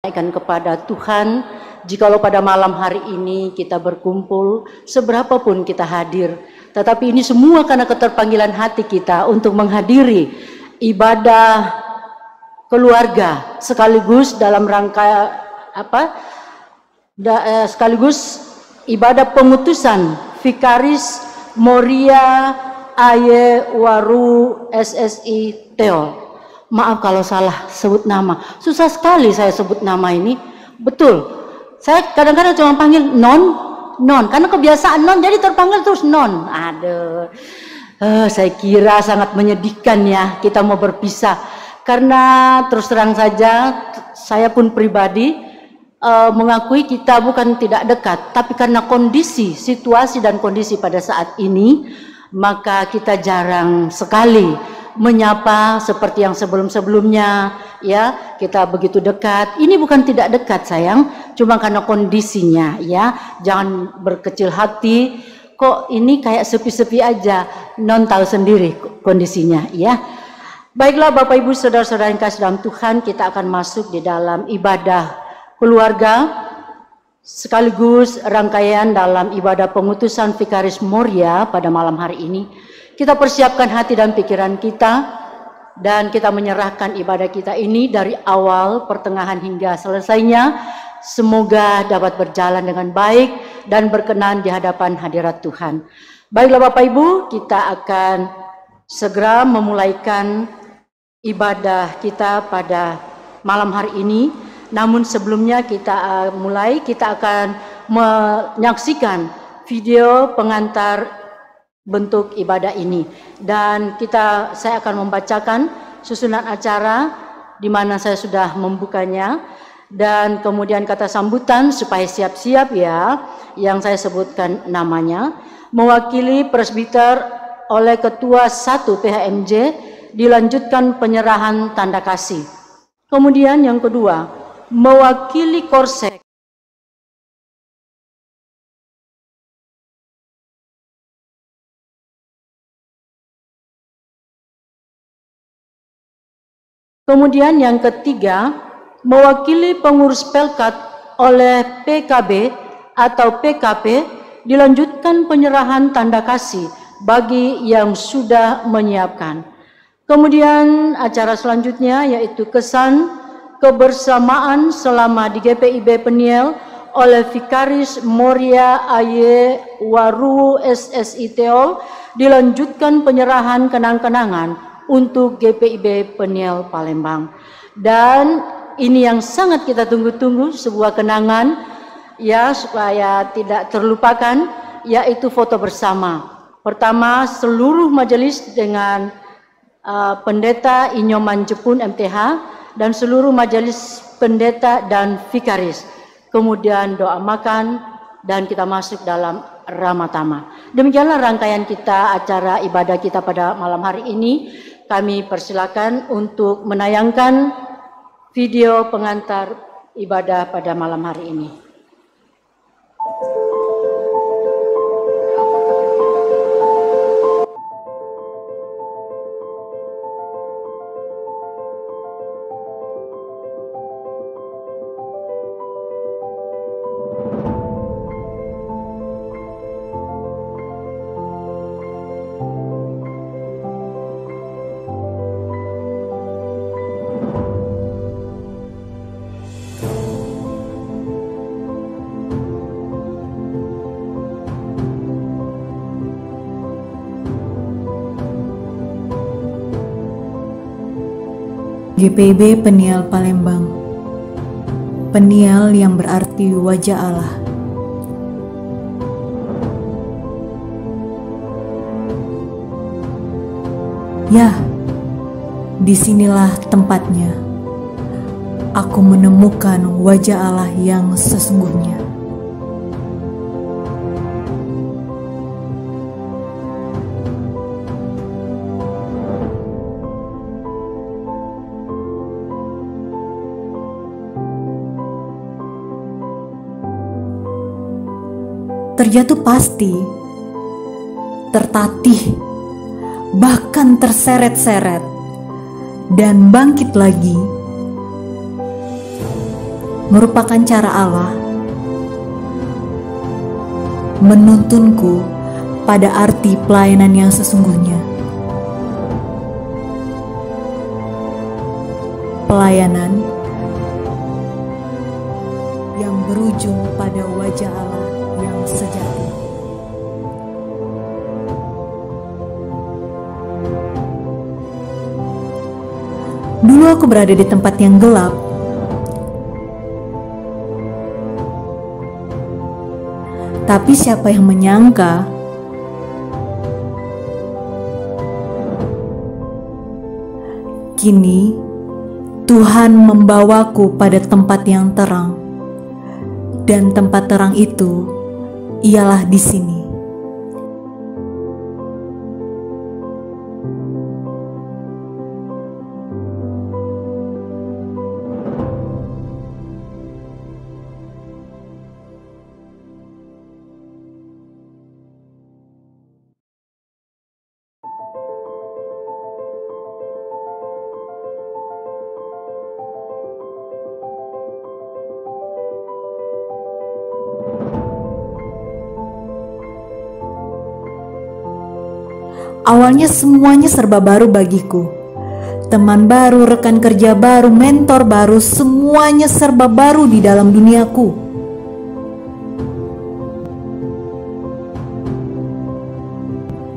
naikkan kepada Tuhan. Jikalau pada malam hari ini kita berkumpul, seberapapun kita hadir, tetapi ini semua karena keterpanggilan hati kita untuk menghadiri ibadah keluarga sekaligus dalam rangka sekaligus ibadah pengutusan Vikaris Moria Aye Waru SSI Teol. Maaf kalau salah sebut nama. Susah sekali saya sebut nama ini. Betul. Saya kadang-kadang cuma panggil non, karena kebiasaan non, jadi terpanggil terus non. Aduh, saya kira sangat menyedihkan ya kita mau berpisah. Karena terus terang saja, saya pun pribadi mengakui kita bukan tidak dekat, tapi karena kondisi, situasi dan kondisi pada saat ini, maka kita jarang sekali menyapa seperti yang sebelum-sebelumnya, ya kita begitu dekat. Ini bukan tidak dekat sayang, cuma karena kondisinya, ya. Jangan berkecil hati, kok ini kayak sepi-sepi aja, non tahu sendiri kondisinya, ya. Baiklah Bapak Ibu Saudara-saudara yang kasih dalam Tuhan, kita akan masuk di dalam ibadah keluarga sekaligus rangkaian dalam ibadah pengutusan Vikaris Moria pada malam hari ini. Kita persiapkan hati dan pikiran kita, dan kita menyerahkan ibadah kita ini dari awal, pertengahan hingga selesainya. Semoga dapat berjalan dengan baik dan berkenan di hadapan hadirat Tuhan. Baiklah Bapak Ibu, kita akan segera memulaikan ibadah kita pada malam hari ini. Namun sebelumnya kita mulai, kita akan menyaksikan video pengantar bentuk ibadah ini, dan saya akan membacakan susunan acara di mana saya sudah membukanya, dan kemudian kata sambutan supaya siap-siap ya, yang saya sebutkan namanya. Mewakili presbiter oleh Ketua 1 PHMJ, dilanjutkan penyerahan tanda kasih. Kemudian yang kedua, mewakili Korsek Kemudian yang ketiga, mewakili pengurus Pelkat oleh PKB atau PKP, dilanjutkan penyerahan tanda kasih bagi yang sudah menyiapkan. Kemudian acara selanjutnya yaitu kesan kebersamaan selama di GPIB Peniel oleh Vikaris Moria Aye Waru SSI Teol, dilanjutkan penyerahan kenang-kenangan untuk GPIB Peniel Palembang. Dan ini yang sangat kita tunggu-tunggu, sebuah kenangan ya supaya tidak terlupakan, yaitu foto bersama. Pertama, seluruh majelis dengan pendeta Inyoman Jepun MTH dan seluruh majelis pendeta dan vikaris. Kemudian doa makan dan kita masuk dalam Ramatama. Demikianlah rangkaian kita, acara ibadah kita pada malam hari ini. Kami persilakan untuk menayangkan video pengantar ibadah pada malam hari ini. GPIB Peniel Palembang. Peniel yang berarti wajah Allah. Ya, disinilah tempatnya. Aku menemukan wajah Allah yang sesungguhnya. Terjatuh pasti, tertatih, bahkan terseret-seret, dan bangkit lagi. merupakan cara Allah menuntunku pada arti pelayanan yang sesungguhnya. Pelayanan yang berujung pada wajah Allah yang sejati. Dulu aku berada di tempat yang gelap, tapi siapa yang menyangka kini Tuhan membawaku pada tempat yang terang, dan tempat terang itu ialah di sini. Awalnya semuanya serba baru bagiku. Teman baru, rekan kerja baru, mentor baru, semuanya serba baru di dalam duniaku.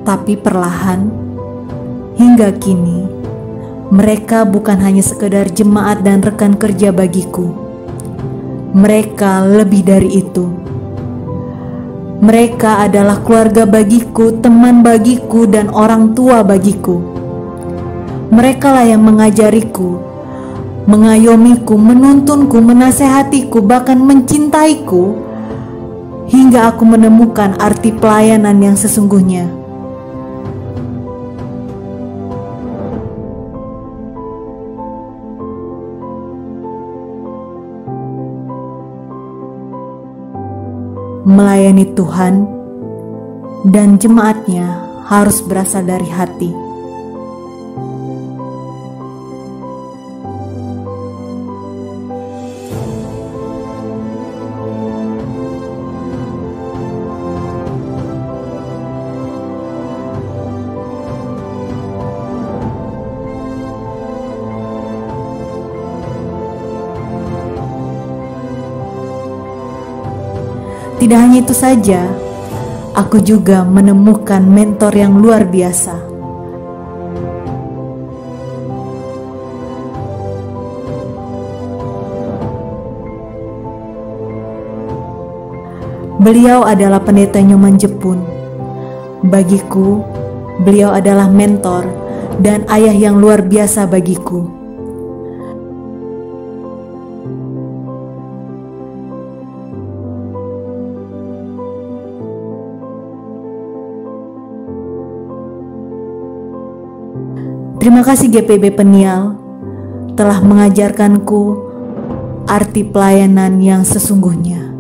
Tapi perlahan, hingga kini, mereka bukan hanya sekedar jemaat dan rekan kerja bagiku. Mereka lebih dari itu. Mereka adalah keluarga bagiku, teman bagiku, dan orang tua bagiku. Merekalah yang mengajariku, mengayomiku, menuntunku, menasehatiku, bahkan mencintaiku, hingga aku menemukan arti pelayanan yang sesungguhnya. Melayani Tuhan dan jemaatnya harus berasal dari hati. Tidak hanya itu saja, aku juga menemukan mentor yang luar biasa. Beliau adalah pendeta Nyoman Jepun. Bagiku, beliau adalah mentor dan ayah yang luar biasa bagiku. Terima kasih GPB Peniel telah mengajarkanku arti pelayanan yang sesungguhnya.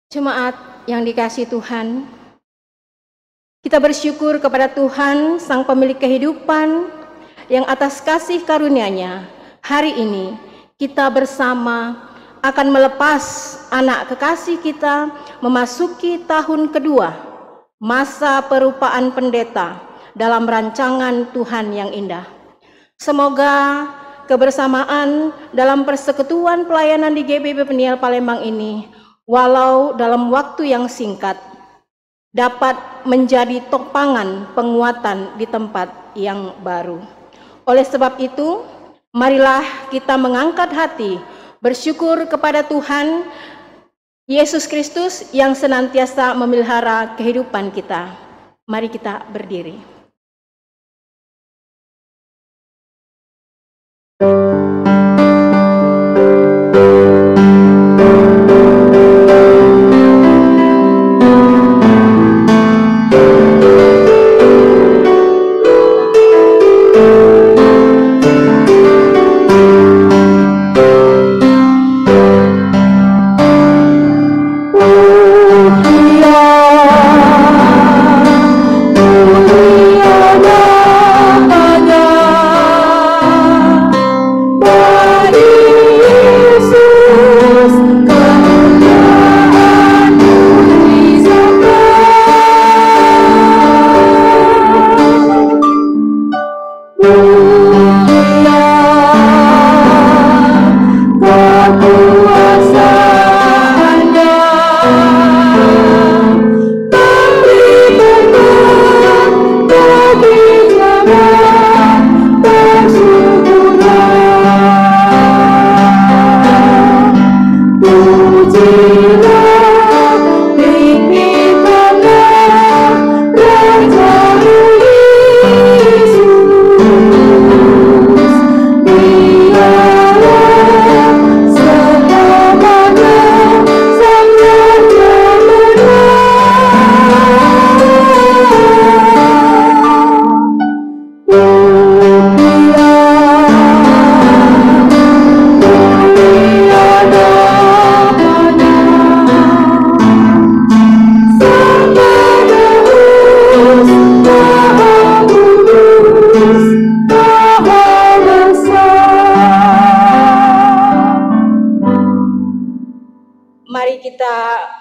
Jemaat yang dikasihi Tuhan, kita bersyukur kepada Tuhan, Sang Pemilik kehidupan, yang atas kasih karunia-Nya, hari ini kita bersama akan melepas anak kekasih kita memasuki tahun kedua, masa perupaan pendeta dalam rancangan Tuhan yang indah. Semoga kebersamaan dalam persekutuan pelayanan di GPB Peniel Palembang ini, walau dalam waktu yang singkat, dapat menjadi topangan penguatan di tempat yang baru. Oleh sebab itu, marilah kita mengangkat hati, bersyukur kepada Tuhan Yesus Kristus yang senantiasa memelihara kehidupan kita. Mari kita berdiri.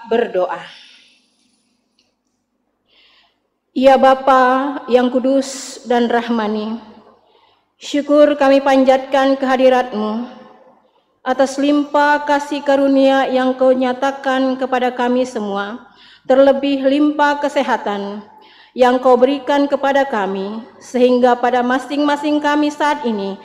Berdoa. Ya Bapa yang kudus dan rahmani, syukur kami panjatkan kehadirat-Mu atas limpah kasih karunia yang Kau nyatakan kepada kami semua, terlebih limpah kesehatan yang Kau berikan kepada kami, sehingga pada masing-masing kami saat ini,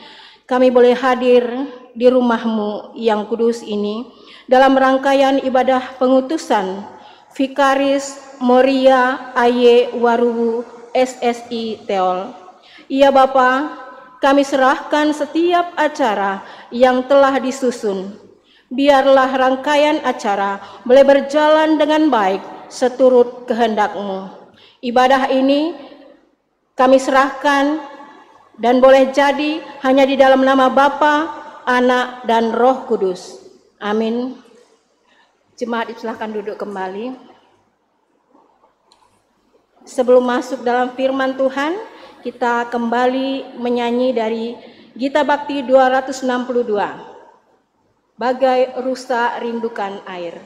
kami boleh hadir di rumah-Mu yang kudus ini, dalam rangkaian ibadah pengutusan Vikaris Moria Aye Waruwu SSI Teol. Ya Bapa, kami serahkan setiap acara yang telah disusun. Biarlah rangkaian acara boleh berjalan dengan baik seturut kehendak-Mu. Ibadah ini kami serahkan dan boleh jadi hanya di dalam nama Bapa, Anak, dan Roh Kudus. Amin. Jemaat silakan duduk kembali. Sebelum masuk dalam firman Tuhan, kita kembali menyanyi dari Gita Bakti 262. Bagai rusa rindukan air.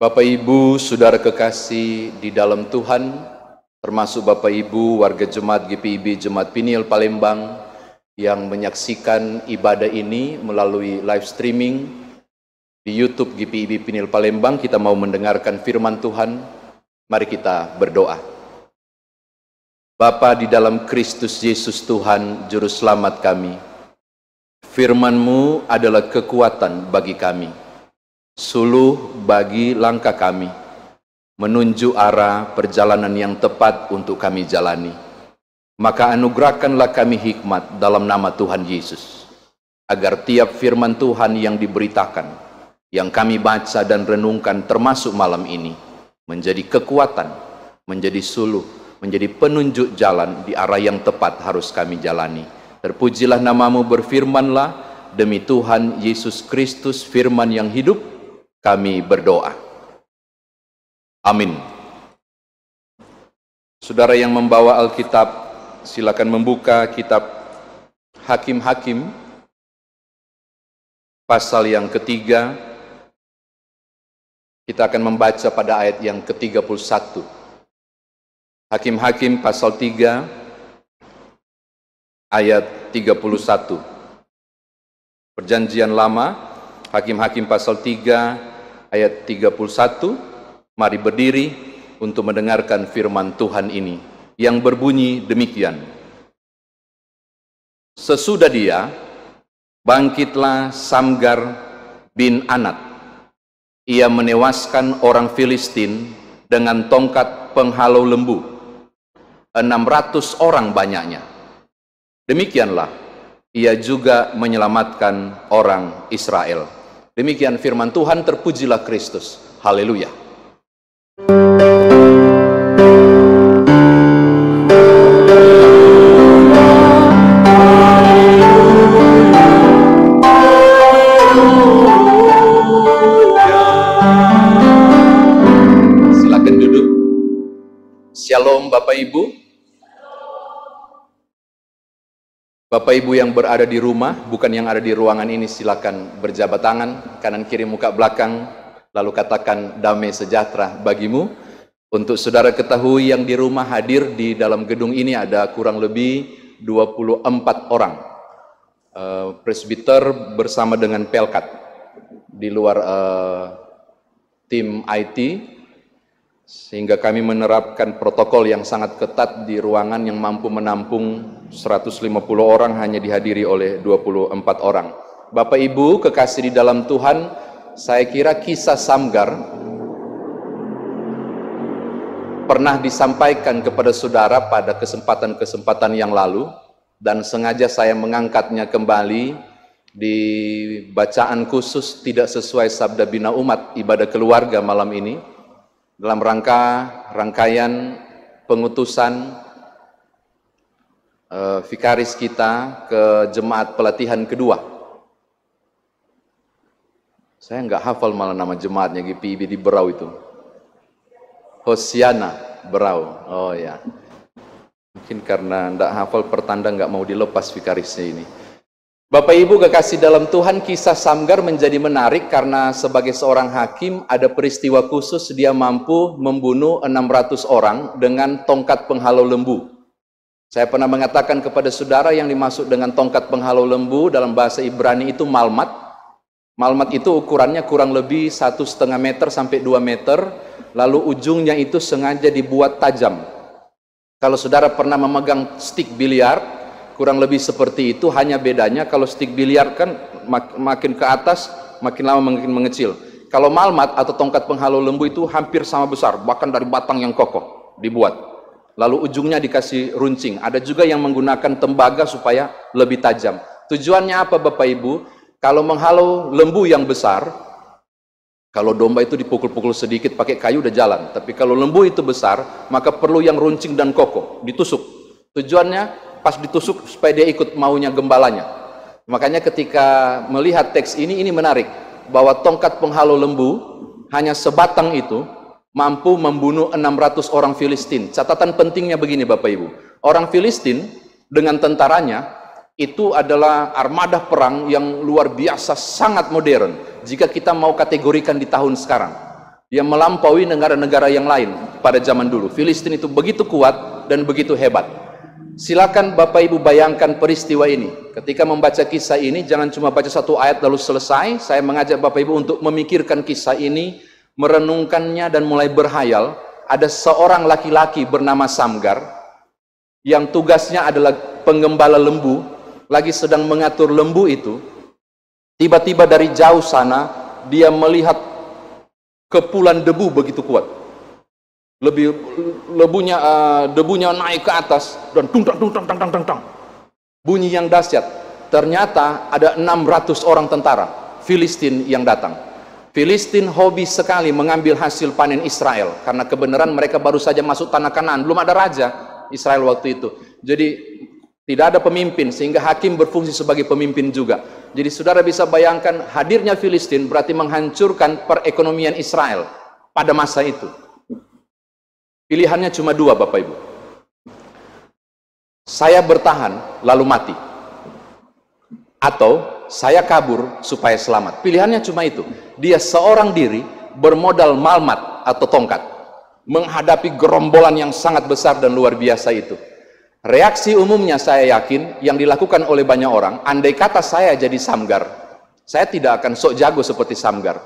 Bapak Ibu, Saudara kekasih di dalam Tuhan, termasuk Bapak Ibu warga Jemaat GPIB Jemaat Piniel Palembang yang menyaksikan ibadah ini melalui live streaming, di YouTube GPIB Pinil Palembang, kita mau mendengarkan firman Tuhan. Mari kita berdoa. Bapa di dalam Kristus Yesus Tuhan, Juru Selamat kami, firman-Mu adalah kekuatan bagi kami, suluh bagi langkah kami, menunjuk arah perjalanan yang tepat untuk kami jalani. Maka anugerahkanlah kami hikmat dalam nama Tuhan Yesus, agar tiap firman Tuhan yang diberitakan, yang kami baca dan renungkan termasuk malam ini, menjadi kekuatan, menjadi suluh, menjadi penunjuk jalan di arah yang tepat harus kami jalani. Terpujilah nama-Mu, berfirmanlah, demi Tuhan Yesus Kristus firman yang hidup, kami berdoa. Amin. Saudara yang membawa Alkitab, silakan membuka kitab Hakim-Hakim, pasal yang ketiga. Kita akan membaca pada ayat yang ke-31. Hakim-Hakim pasal 3 ayat 31. Perjanjian Lama, Hakim-Hakim pasal 3 ayat 31. Mari berdiri untuk mendengarkan firman Tuhan ini yang berbunyi demikian. Sesudah dia, bangkitlah Samgar bin Anat. Ia menewaskan orang Filistin dengan tongkat penghalau lembu. 600 orang banyaknya. Demikianlah ia juga menyelamatkan orang Israel. Demikian firman Tuhan, terpujilah Kristus. Haleluya. Silakan duduk. Shalom Bapak Ibu. Bapak Ibu yang berada di rumah, bukan yang ada di ruangan ini, silakan berjabat tangan, kanan kiri muka belakang, lalu katakan damai sejahtera bagimu. Untuk saudara ketahui yang di rumah hadir di dalam gedung ini ada kurang lebih 24 orang. Presbiter bersama dengan Pelkat di luar tim IT, sehingga kami menerapkan protokol yang sangat ketat di ruangan yang mampu menampung 150 orang hanya dihadiri oleh 24 orang. Bapak Ibu kekasih di dalam Tuhan, saya kira kisah Samgar pernah disampaikan kepada saudara pada kesempatan-kesempatan yang lalu, dan sengaja saya mengangkatnya kembali di bacaan khusus tidak sesuai Sabda Bina Umat Ibadah Keluarga malam ini, dalam rangkaian pengutusan vikaris kita ke jemaat pelatihan kedua. Saya nggak hafal malah nama jemaatnya, GPIB di Berau itu. Hosiana Berau. Oh ya. Mungkin karena nggak hafal pertanda nggak mau dilepas vikarisnya ini. Bapak Ibu kekasih dalam Tuhan, kisah Samgar menjadi menarik karena sebagai seorang hakim ada peristiwa khusus, dia mampu membunuh 600 orang dengan tongkat penghalau lembu. Saya pernah mengatakan kepada saudara yang dimaksud dengan tongkat penghalau lembu dalam bahasa Ibrani itu malmat. Malmat itu ukurannya kurang lebih 1,5 meter sampai 2 meter, lalu ujungnya itu sengaja dibuat tajam. Kalau saudara pernah memegang stick biliar, kurang lebih seperti itu, hanya bedanya kalau stick biliar kan makin ke atas, makin lama makin mengecil. Kalau malmat atau tongkat penghalau lembu itu hampir sama besar, bahkan dari batang yang kokoh dibuat. Lalu ujungnya dikasih runcing. Ada juga yang menggunakan tembaga supaya lebih tajam. Tujuannya apa Bapak Ibu? Kalau menghalau lembu yang besar, kalau domba itu dipukul-pukul sedikit pakai kayu udah jalan. Tapi kalau lembu itu besar, maka perlu yang runcing dan kokoh, ditusuk. Tujuannya pas ditusuk supaya dia ikut maunya gembalanya. Makanya ketika melihat teks ini menarik, bahwa tongkat penghalau lembu hanya sebatang itu mampu membunuh 600 orang Filistin. Catatan pentingnya begini Bapak Ibu, orang Filistin dengan tentaranya itu adalah armada perang yang luar biasa, sangat modern jika kita mau kategorikan di tahun sekarang, yang melampaui negara-negara yang lain pada zaman dulu. Filistin itu begitu kuat dan begitu hebat. Silakan Bapak Ibu bayangkan peristiwa ini. Ketika membaca kisah ini, jangan cuma baca satu ayat lalu selesai. Saya mengajak Bapak Ibu untuk memikirkan kisah ini, merenungkannya dan mulai berhayal. Ada seorang laki-laki bernama Samgar yang tugasnya adalah penggembala lembu, lagi sedang mengatur lembu itu. Tiba-tiba dari jauh sana dia melihat kepulan debu begitu kuat. Debunya naik ke atas dan tung-tang. Bunyi yang dahsyat. Ternyata ada 600 orang tentara Filistin yang datang. Filistin hobi sekali mengambil hasil panen Israel, karena kebenaran mereka baru saja masuk tanah Kanaan, belum ada raja Israel waktu itu. Jadi tidak ada pemimpin, sehingga hakim berfungsi sebagai pemimpin juga. Jadi saudara bisa bayangkan hadirnya Filistin berarti menghancurkan perekonomian Israel pada masa itu. Pilihannya cuma dua Bapak Ibu. Saya bertahan lalu mati, atau saya kabur supaya selamat. Pilihannya cuma itu. Dia seorang diri bermodal malmat atau tongkat menghadapi gerombolan yang sangat besar dan luar biasa itu. Reaksi umumnya saya yakin yang dilakukan oleh banyak orang, andai kata saya jadi Samgar, saya tidak akan sok jago seperti Samgar.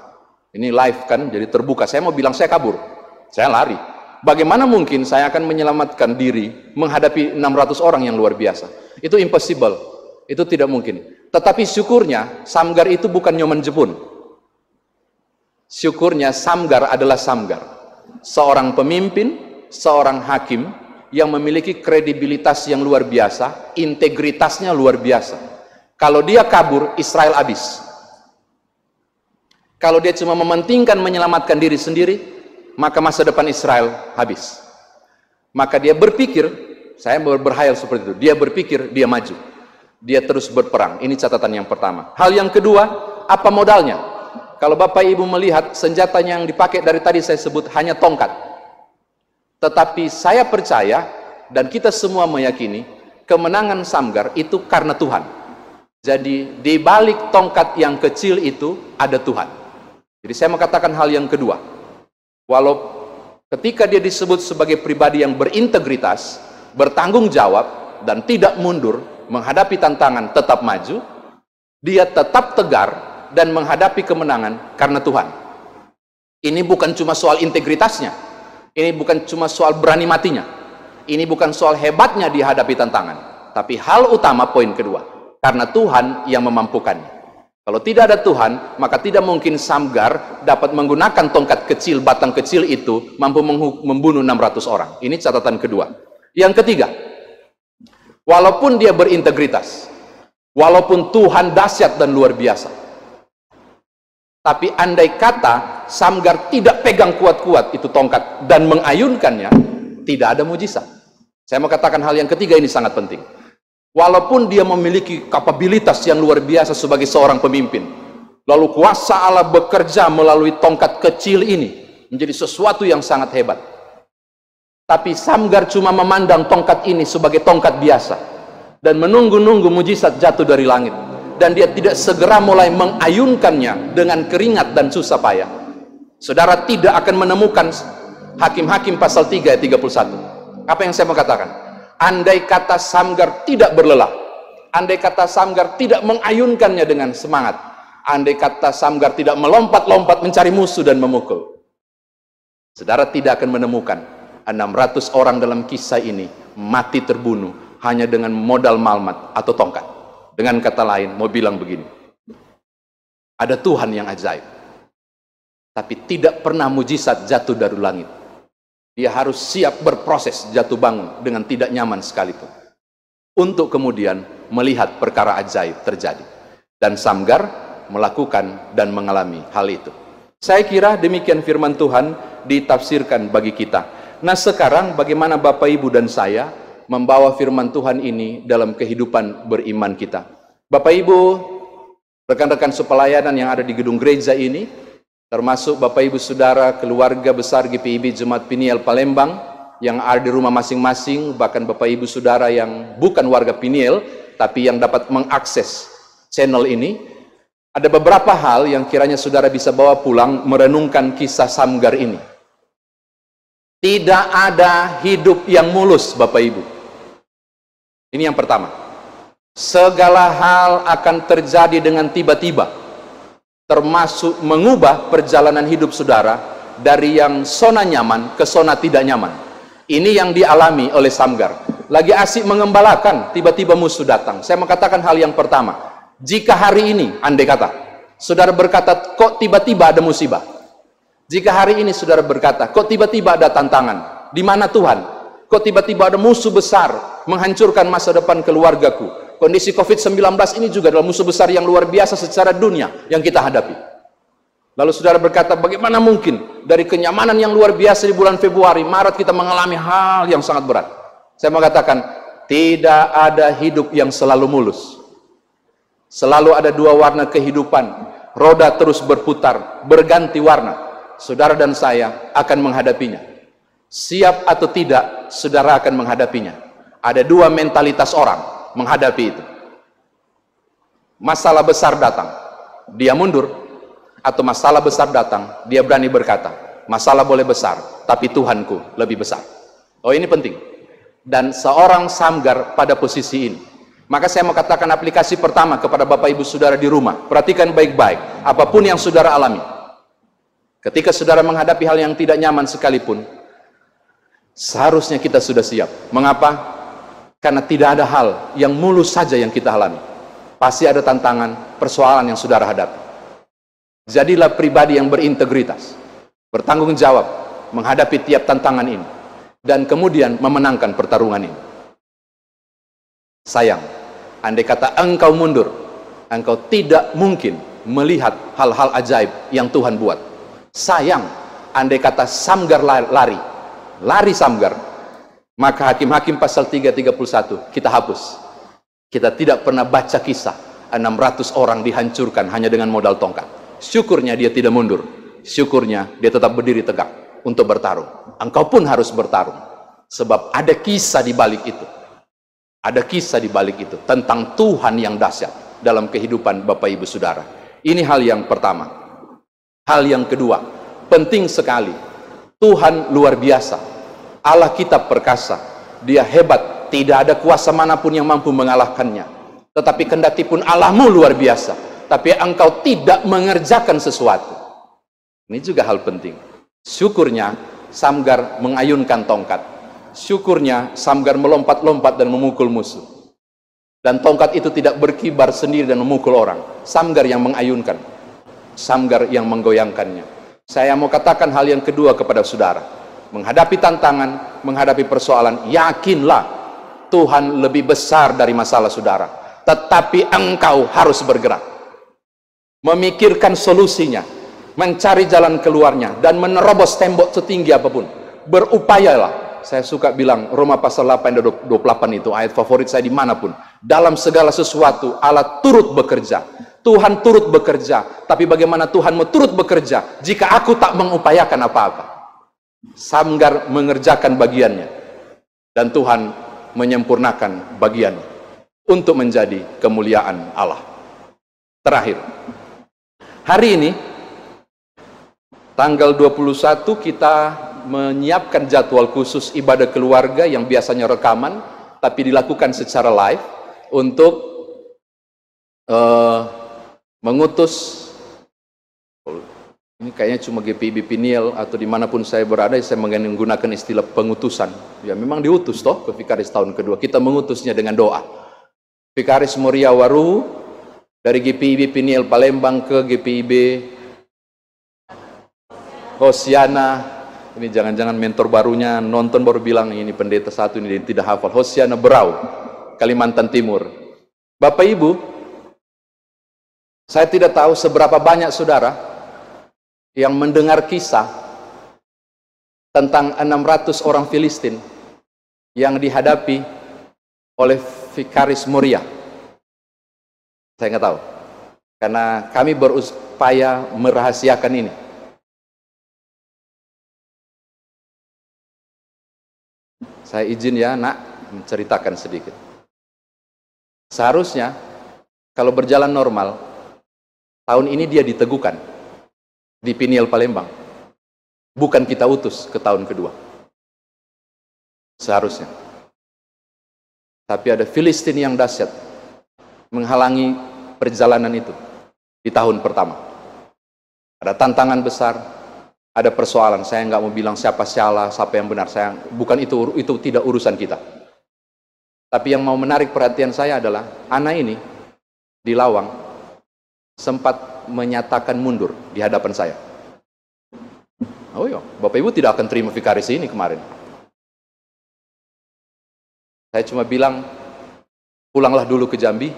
Ini live kan, jadi terbuka. Saya mau bilang saya kabur, saya lari. Bagaimana mungkin saya akan menyelamatkan diri menghadapi 600 orang yang luar biasa? Itu impossible, itu tidak mungkin. Tetapi syukurnya Samgar itu bukan Nyoman Jepun. Syukurnya Samgar adalah Samgar, seorang pemimpin, seorang hakim yang memiliki kredibilitas yang luar biasa, integritasnya luar biasa. Kalau dia kabur, Israel habis. Kalau dia cuma mementingkan menyelamatkan diri sendiri, maka masa depan Israel habis. Maka dia berpikir, saya berhayal seperti itu, dia berpikir, dia maju. Dia terus berperang. Ini catatan yang pertama. Hal yang kedua, apa modalnya? Kalau Bapak Ibu melihat senjatanya yang dipakai dari tadi saya sebut hanya tongkat. Tetapi saya percaya dan kita semua meyakini kemenangan Samgar itu karena Tuhan. Jadi di balik tongkat yang kecil itu ada Tuhan. Jadi saya mau katakan hal yang kedua. Walau ketika dia disebut sebagai pribadi yang berintegritas, bertanggung jawab dan tidak mundur menghadapi tantangan, tetap maju, dia tetap tegar dan menghadapi kemenangan karena Tuhan. Ini bukan cuma soal integritasnya, ini bukan cuma soal berani matinya, ini bukan soal hebatnya dihadapi tantangan, tapi hal utama poin kedua, karena Tuhan yang memampukannya. Kalau tidak ada Tuhan, maka tidak mungkin Samgar dapat menggunakan tongkat kecil, batang kecil itu mampu membunuh 600 orang. Ini catatan kedua. Yang ketiga, walaupun dia berintegritas, walaupun Tuhan dahsyat dan luar biasa, tapi andai kata Samgar tidak pegang kuat-kuat itu tongkat dan mengayunkannya, tidak ada mujizat. Saya mau katakan hal yang ketiga, ini sangat penting. Walaupun dia memiliki kapabilitas yang luar biasa sebagai seorang pemimpin, lalu kuasa Allah bekerja melalui tongkat kecil ini menjadi sesuatu yang sangat hebat, tapi Samgar cuma memandang tongkat ini sebagai tongkat biasa dan menunggu-nunggu mujizat jatuh dari langit, dan dia tidak segera mulai mengayunkannya dengan keringat dan susah payah. Saudara tidak akan menemukan Hakim-Hakim pasal 3 ayat 31. Apa yang saya mau katakan? Andai kata Samgar tidak berlelah, andai kata Samgar tidak mengayunkannya dengan semangat, andai kata Samgar tidak melompat-lompat mencari musuh dan memukul, saudara tidak akan menemukan 600 orang dalam kisah ini mati terbunuh hanya dengan modal malmat atau tongkat. Dengan kata lain, mau bilang begini, ada Tuhan yang ajaib, tapi tidak pernah mujizat jatuh dari langit. Dia harus siap berproses jatuh bangun dengan tidak nyaman sekalipun, untuk kemudian melihat perkara ajaib terjadi. Dan Samgar melakukan dan mengalami hal itu. Saya kira demikian firman Tuhan ditafsirkan bagi kita. Nah sekarang bagaimana Bapak Ibu dan saya membawa firman Tuhan ini dalam kehidupan beriman kita? Bapak Ibu, rekan-rekan sepelayanan yang ada di gedung gereja ini, termasuk Bapak Ibu Saudara keluarga besar GPIB Jemaat Peniel Palembang yang ada di rumah masing-masing, bahkan Bapak Ibu Saudara yang bukan warga Peniel tapi yang dapat mengakses channel ini, ada beberapa hal yang kiranya saudara bisa bawa pulang merenungkan kisah Samgar ini. Tidak ada hidup yang mulus Bapak Ibu. Ini yang pertama. Segala hal akan terjadi dengan tiba-tiba, termasuk mengubah perjalanan hidup saudara dari yang zona nyaman ke zona tidak nyaman. Ini yang dialami oleh Samgar. Lagi asik mengembalakan, tiba-tiba musuh datang. Saya mengatakan hal yang pertama. Jika hari ini, andai kata, saudara berkata, kok tiba-tiba ada musibah? Jika hari ini saudara berkata, kok tiba-tiba ada tantangan? Di mana Tuhan? Kok tiba-tiba ada musuh besar menghancurkan masa depan keluargaku? Kondisi COVID-19 ini juga adalah musuh besar yang luar biasa secara dunia yang kita hadapi. Lalu saudara berkata, bagaimana mungkin dari kenyamanan yang luar biasa di bulan Februari, Maret kita mengalami hal yang sangat berat? Saya mengatakan, tidak ada hidup yang selalu mulus. Selalu ada dua warna kehidupan. Roda terus berputar, berganti warna. Saudara dan saya akan menghadapinya. Siap atau tidak, saudara akan menghadapinya. Ada dua mentalitas orang menghadapi itu. Masalah besar datang, dia mundur. Atau masalah besar datang, dia berani berkata, masalah boleh besar, tapi Tuhanku lebih besar. Oh, ini penting. Dan seorang Samgar pada posisi ini. Maka saya mau katakan aplikasi pertama kepada Bapak Ibu Saudara di rumah. Perhatikan baik-baik, apapun yang saudara alami. Ketika saudara menghadapi hal yang tidak nyaman sekalipun, seharusnya kita sudah siap. Mengapa? Karena tidak ada hal yang mulus saja yang kita alami. Pasti ada tantangan, persoalan yang saudara hadapi. Jadilah pribadi yang berintegritas, bertanggung jawab menghadapi tiap tantangan ini, dan kemudian memenangkan pertarungan ini. Sayang, andai kata engkau mundur, engkau tidak mungkin melihat hal-hal ajaib yang Tuhan buat. Sayang, andai kata Samgar lari Samgar, maka Hakim-Hakim pasal 3:31 kita hapus. Kita tidak pernah baca kisah 600 orang dihancurkan hanya dengan modal tongkat. Syukurnya dia tidak mundur, syukurnya dia tetap berdiri tegak untuk bertarung. Engkau pun harus bertarung, sebab ada kisah di balik itu. Ada kisah di balik itu tentang Tuhan yang dahsyat dalam kehidupan Bapak Ibu Saudara. Ini hal yang pertama. Hal yang kedua, penting sekali. Tuhan luar biasa. Allah kita perkasa. Dia hebat. Tidak ada kuasa manapun yang mampu mengalahkannya. Tetapi kendati pun Allahmu luar biasa, tapi engkau tidak mengerjakan sesuatu. Ini juga hal penting. Syukurnya Samgar mengayunkan tongkat. Syukurnya Samgar melompat-lompat dan memukul musuh. Dan tongkat itu tidak berkibar sendiri dan memukul orang. Samgar yang mengayunkan. Samgar yang menggoyangkannya. Saya mau katakan hal yang kedua kepada saudara. Menghadapi tantangan, menghadapi persoalan, yakinlah Tuhan lebih besar dari masalah saudara. Tetapi engkau harus bergerak. Memikirkan solusinya, mencari jalan keluarnya, dan menerobos tembok setinggi apapun. Berupayalah. Saya suka bilang Roma pasal 8:28 itu ayat favorit saya dimanapun. Dalam segala sesuatu Allah turut bekerja. Tuhan turut bekerja. Tapi bagaimana Tuhan mau turut bekerja jika aku tak mengupayakan apa-apa? Samgar mengerjakan bagiannya, dan Tuhan menyempurnakan bagiannya untuk menjadi kemuliaan Allah. Terakhir, hari ini tanggal 21 kita menyiapkan jadwal khusus ibadah keluarga yang biasanya rekaman tapi dilakukan secara live untuk mengutus, ini kayaknya cuma GPIB Piniel atau dimanapun saya berada, saya menggunakan istilah pengutusan. Ya memang diutus toh ke Vikaris tahun kedua, kita mengutusnya dengan doa. Vikaris Moria Waru dari GPIB Piniel Palembang ke GPIB Hosiana. Ini jangan-jangan mentor barunya nonton baru bilang ini pendeta satu ini tidak hafal. Hosiana Berau, Kalimantan Timur. Bapak Ibu, saya tidak tahu seberapa banyak saudara yang mendengar kisah tentang 600 orang Filistin yang dihadapi oleh Vikaris Moria. Saya nggak tahu, karena kami berupaya merahasiakan ini. Saya izin ya nak menceritakan sedikit. Seharusnya kalau berjalan normal, tahun ini dia diteguhkan di Piniel Palembang. Bukan kita utus ke tahun kedua. Seharusnya. Tapi ada Filistin yang dahsyat menghalangi perjalanan itu di tahun pertama. Ada tantangan besar, ada persoalan. Saya nggak mau bilang siapa salah, siapa yang benar. Bukan itu tidak urusan kita. Tapi yang mau menarik perhatian saya adalah anak ini di Lawang sempat menyatakan mundur di hadapan saya. Oh iya, Bapak Ibu tidak akan terima vikaris ini kemarin. Saya cuma bilang, pulanglah dulu ke Jambi,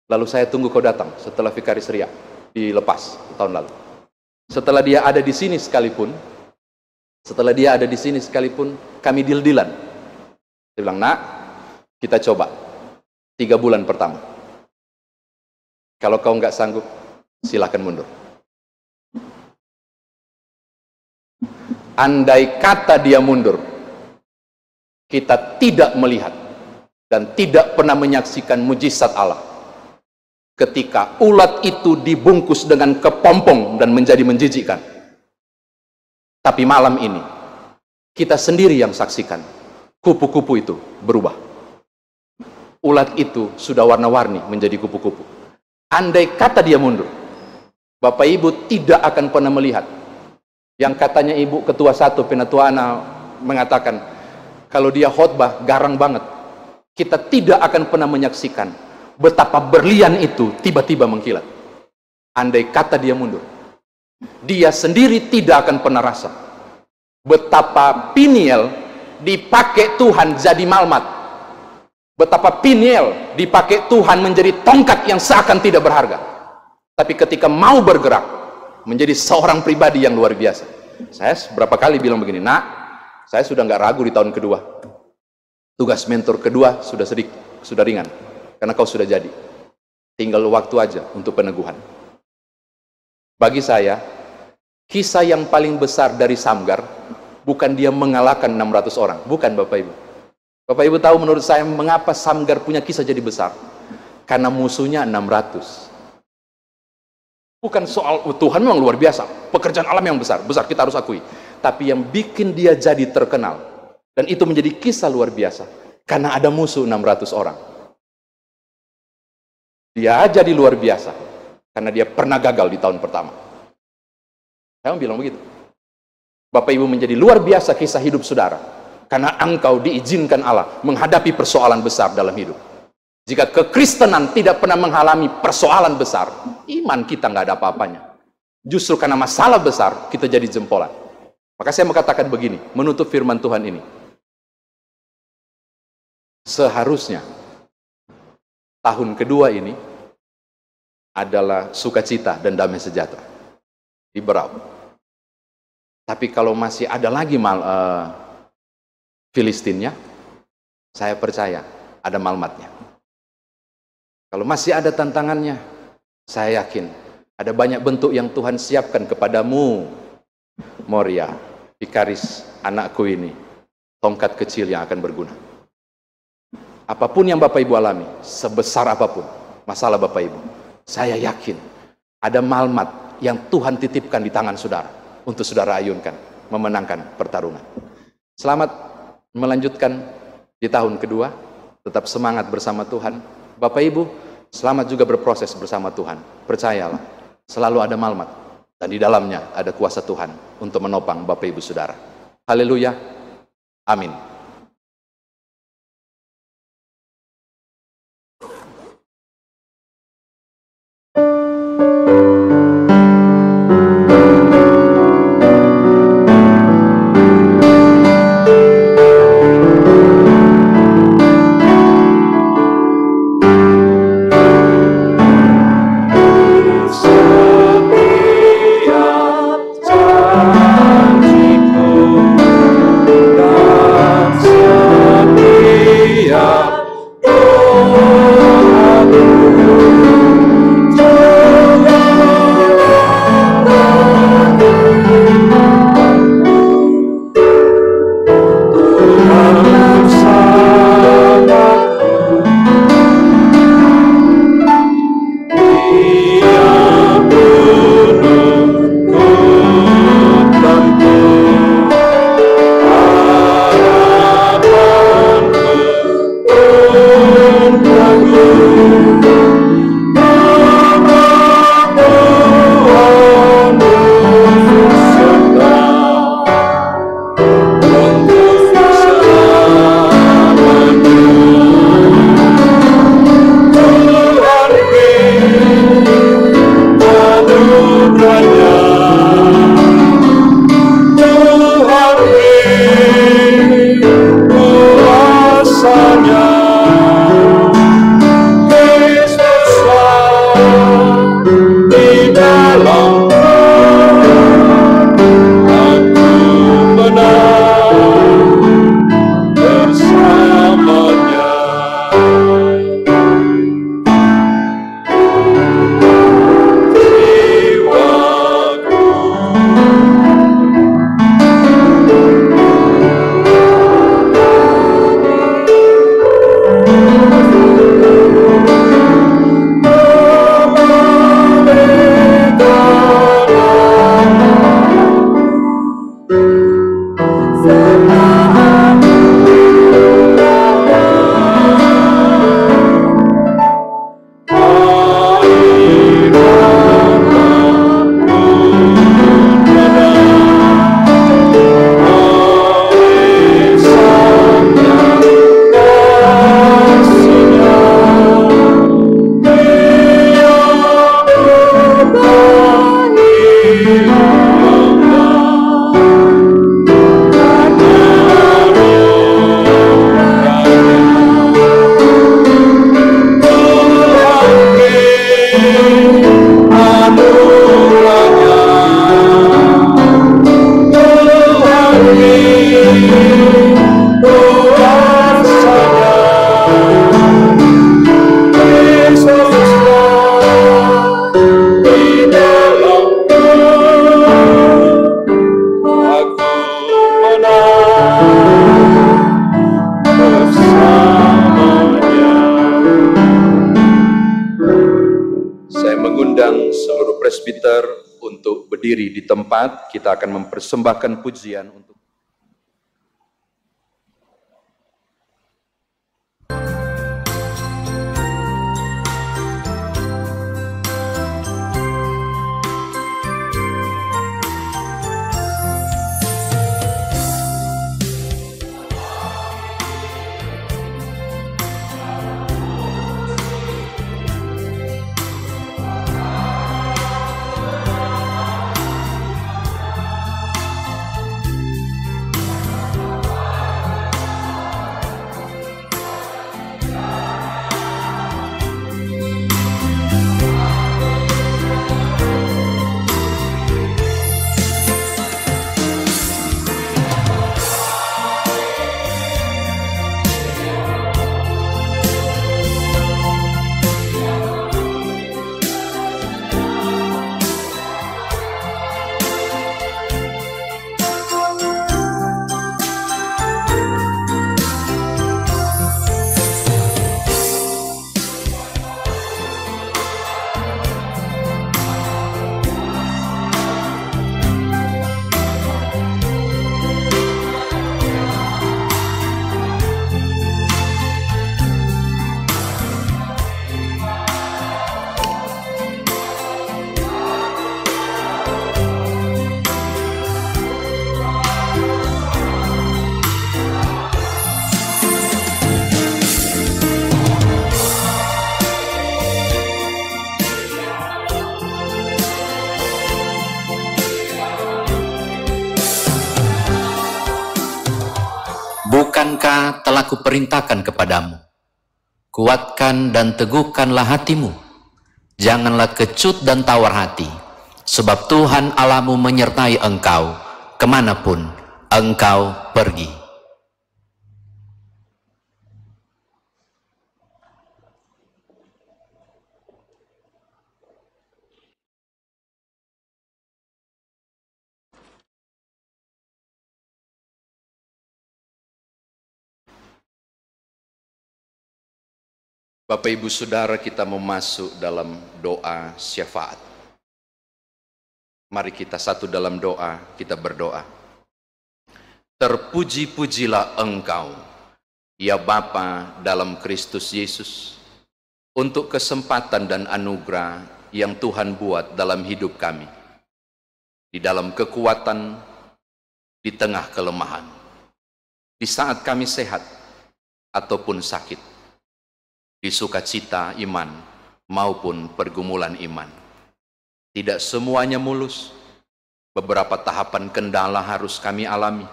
lalu saya tunggu kau datang setelah vikaris Ria dilepas tahun lalu. Setelah dia ada di sini sekalipun, kami deal-dealan. Dia bilang, nak, kita coba 3 bulan pertama. Kalau kau nggak sanggup, silakan mundur. Andai kata dia mundur, kita tidak melihat dan tidak pernah menyaksikan mujizat Allah. Ketika ulat itu dibungkus dengan kepompong dan menjadi menjijikkan. Tapi malam ini, kita sendiri yang saksikan. Kupu-kupu itu berubah. Ulat itu sudah warna-warni menjadi kupu-kupu. Andai kata dia mundur, Bapak Ibu tidak akan pernah melihat. Yang katanya Ibu Ketua 1 Penatua Ana mengatakan, kalau dia khotbah garang banget, kita tidak akan pernah menyaksikan betapa berlian itu tiba-tiba mengkilat. Andai kata dia mundur, dia sendiri tidak akan pernah rasa betapa Peniel dipakai Tuhan jadi malmat, betapa Peniel dipakai Tuhan menjadi tongkat yang seakan tidak berharga. Tapi ketika mau bergerak menjadi seorang pribadi yang luar biasa. Saya berapa kali bilang begini, nak, saya sudah nggak ragu di tahun kedua. Tugas mentor kedua sudah ringan, karena kau sudah jadi. Tinggal waktu aja untuk peneguhan. Bagi saya, kisah yang paling besar dari Samgar, bukan dia mengalahkan 600 orang. Bukan, Bapak Ibu. Bapak Ibu tahu menurut saya mengapa Samgar punya kisah jadi besar? Karena musuhnya 600. Bukan soal Tuhan memang luar biasa, pekerjaan alam yang besar kita harus akui. Tapi yang bikin dia jadi terkenal, dan itu menjadi kisah luar biasa, karena ada musuh 600 orang. Dia jadi luar biasa, karena dia pernah gagal di tahun pertama. Saya mau bilang begitu. Bapak Ibu menjadi luar biasa kisah hidup saudara, karena engkau diizinkan Allah menghadapi persoalan besar dalam hidup. Jika kekristenan tidak pernah mengalami persoalan besar, iman kita nggak ada apa-apanya. Justru karena masalah besar, kita jadi jempolan. Maka saya mau katakan begini, menutup firman Tuhan ini. Seharusnya, tahun kedua ini adalah sukacita dan damai sejahtera. Di Berau. Tapi kalau masih ada lagi Filistinnya, saya percaya ada malmatnya. Kalau masih ada tantangannya, saya yakin ada banyak bentuk yang Tuhan siapkan kepadamu, Moria, vikaris anakku ini, tongkat kecil yang akan berguna. Apapun yang Bapak Ibu alami, sebesar apapun masalah Bapak Ibu, saya yakin ada malmat yang Tuhan titipkan di tangan saudara untuk saudara ayunkan, memenangkan pertarungan. Selamat melanjutkan di tahun kedua, tetap semangat bersama Tuhan. Bapak Ibu, selamat juga berproses bersama Tuhan. Percayalah, selalu ada malmat, dan di dalamnya ada kuasa Tuhan untuk menopang Bapak Ibu Saudara. Haleluya. Amin. Setiap janjiku dan berdiri di tempat, kita akan mempersembahkan pujian untuk Bukankah telah kuperintahkan kepadamu, kuatkan dan teguhkanlah hatimu, janganlah kecut dan tawar hati, sebab Tuhan Allahmu menyertai engkau kemanapun engkau pergi. Bapak Ibu Saudara, kita mau masuk dalam doa syafaat. Mari kita satu dalam doa, kita berdoa. Terpuji-pujilah Engkau, ya Bapa dalam Kristus Yesus, untuk kesempatan dan anugerah yang Tuhan buat dalam hidup kami, di dalam kekuatan, di tengah kelemahan, di saat kami sehat ataupun sakit, di sukacita iman maupun pergumulan iman. Tidak semuanya mulus. Beberapa tahapan kendala harus kami alami.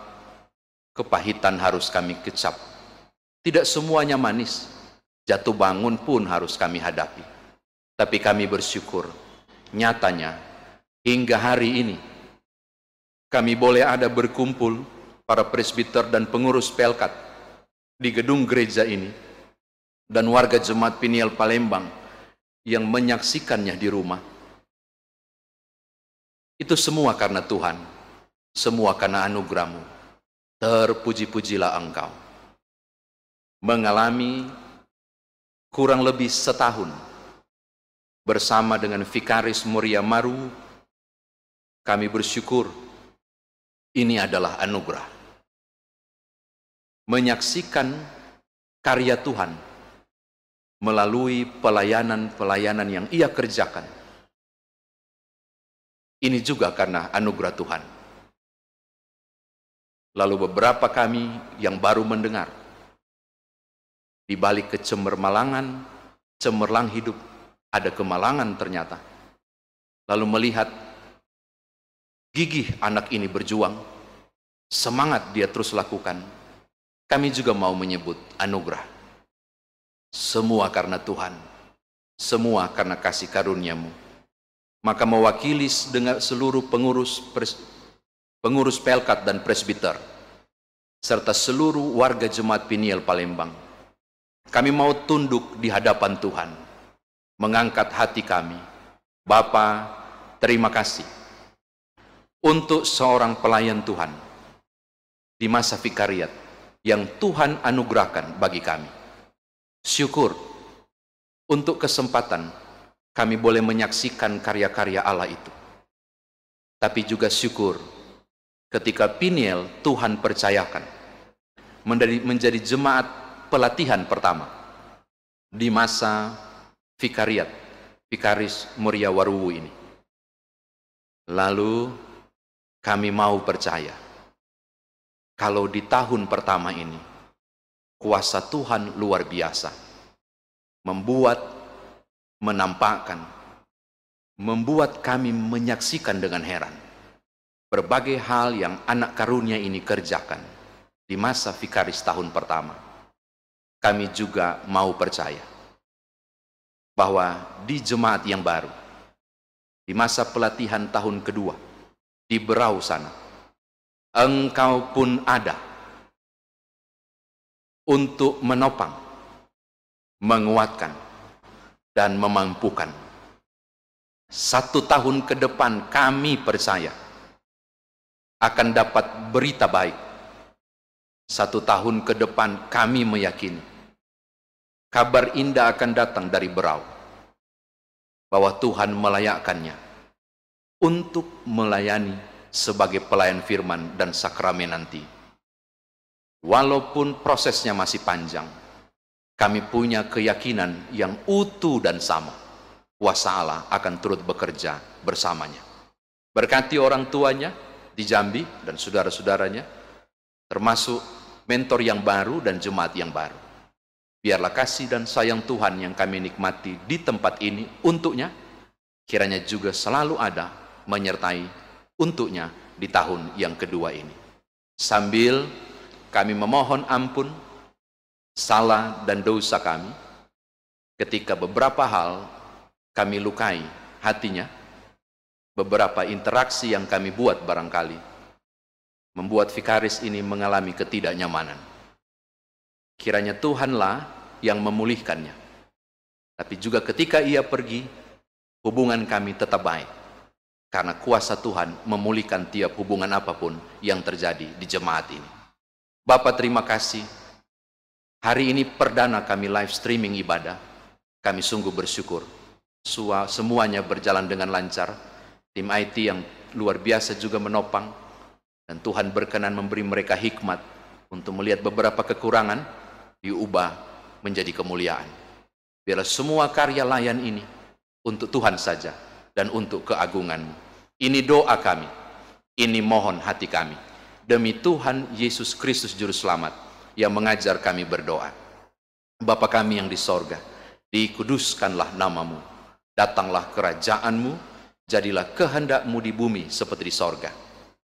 Kepahitan harus kami kecap. Tidak semuanya manis. Jatuh bangun pun harus kami hadapi. Tapi kami bersyukur, nyatanya hingga hari ini kami boleh ada berkumpul para presbiter dan pengurus Pelkat di gedung gereja ini, dan warga Jemaat Peniel Palembang yang menyaksikannya di rumah. Itu semua karena Tuhan, semua karena anugerah-Mu. Terpuji-pujilah Engkau. Mengalami kurang lebih setahun bersama dengan Vikaris Moria Maru, kami bersyukur ini adalah anugerah. Menyaksikan karya Tuhan melalui pelayanan-pelayanan yang ia kerjakan. Ini juga karena anugerah Tuhan. Lalu beberapa kami yang baru mendengar, di balik kecemerlangan, cemerlang hidup, ada kemalangan ternyata. Lalu melihat gigih anak ini berjuang, semangat dia terus lakukan. Kami juga mau menyebut anugerah. Semua karena Tuhan, semua karena kasih karunia-Mu. Maka mewakili dengan seluruh pengurus Pelkat dan presbiter, serta seluruh warga Jemaat Peniel Palembang, kami mau tunduk di hadapan Tuhan, mengangkat hati kami. Bapa, terima kasih untuk seorang pelayan Tuhan di masa vikariat yang Tuhan anugerahkan bagi kami. Syukur untuk kesempatan kami boleh menyaksikan karya-karya Allah itu. tapi juga syukur ketika Peniel Tuhan percayakan menjadi jemaat pelatihan pertama di masa Vikaris Moria Waruwu ini. Lalu kami mau percaya kalau di tahun pertama ini kuasa Tuhan luar biasa membuat kami menyaksikan dengan heran berbagai hal yang anak karunia ini kerjakan di masa Vikaris tahun pertama. Kami juga mau percaya bahwa di jemaat yang baru, di masa pelatihan tahun kedua, di Berau sana, Engkau pun ada untuk menopang, menguatkan, dan memampukan. 1 tahun ke depan kami percaya akan dapat berita baik. 1 tahun ke depan kami meyakini kabar indah akan datang dari Berau, bahwa Tuhan melayakkannya untuk melayani sebagai pelayan firman dan sakramen nanti. Walaupun prosesnya masih panjang, kami punya keyakinan yang utuh dan sama. Kuasa Allah akan turut bekerja bersamanya. Berkati orang tuanya di Jambi dan saudara-saudaranya, termasuk mentor yang baru dan jemaat yang baru. Biarlah kasih dan sayang Tuhan yang kami nikmati di tempat ini untuknya, kiranya juga selalu ada menyertai untuknya di tahun yang kedua ini. Sambil kami memohon ampun salah dan dosa kami ketika beberapa hal kami lukai hatinya, beberapa interaksi yang kami buat barangkali membuat Vikaris ini mengalami ketidaknyamanan. Kiranya Tuhanlah yang memulihkannya. Tapi juga ketika ia pergi, hubungan kami tetap baik, karena kuasa Tuhan memulihkan tiap hubungan apapun yang terjadi di jemaat ini. Bapa, terima kasih. Hari ini perdana kami live streaming ibadah. Kami sungguh bersyukur. Semuanya berjalan dengan lancar. Tim IT yang luar biasa juga menopang, dan Tuhan berkenan memberi mereka hikmat untuk melihat beberapa kekurangan diubah menjadi kemuliaan. Biarlah semua karya layan ini untuk Tuhan saja dan untuk keagungan-Mu. Ini doa kami, ini mohon hati kami, demi Tuhan Yesus Kristus Juru Selamat yang mengajar kami berdoa. Bapa kami yang di sorga, dikuduskanlah nama-Mu. Datanglah kerajaan-Mu, jadilah kehendak-Mu di bumi seperti di sorga.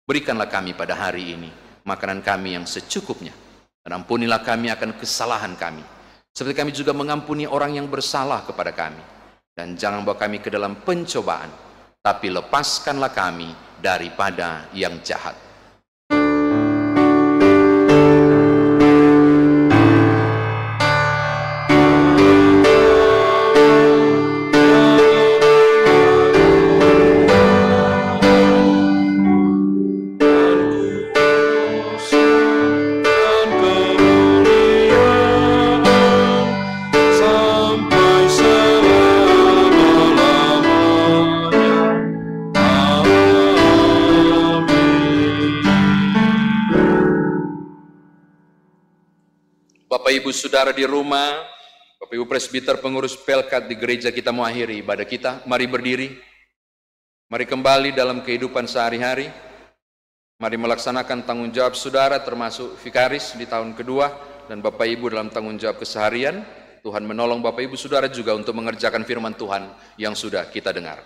Berikanlah kami pada hari ini makanan kami yang secukupnya, dan ampunilah kami akan kesalahan kami, seperti kami juga mengampuni orang yang bersalah kepada kami. Dan jangan bawa kami ke dalam pencobaan, tapi lepaskanlah kami daripada yang jahat. Bapak Ibu Saudara di rumah, Bapak Ibu Presbiter pengurus Pelkat di gereja, kita mau akhiri ibadah kita. Mari berdiri, mari kembali dalam kehidupan sehari-hari. Mari melaksanakan tanggung jawab saudara termasuk Vikaris di tahun kedua, dan Bapak Ibu dalam tanggung jawab keseharian. Tuhan menolong Bapak Ibu Saudara juga untuk mengerjakan firman Tuhan yang sudah kita dengar.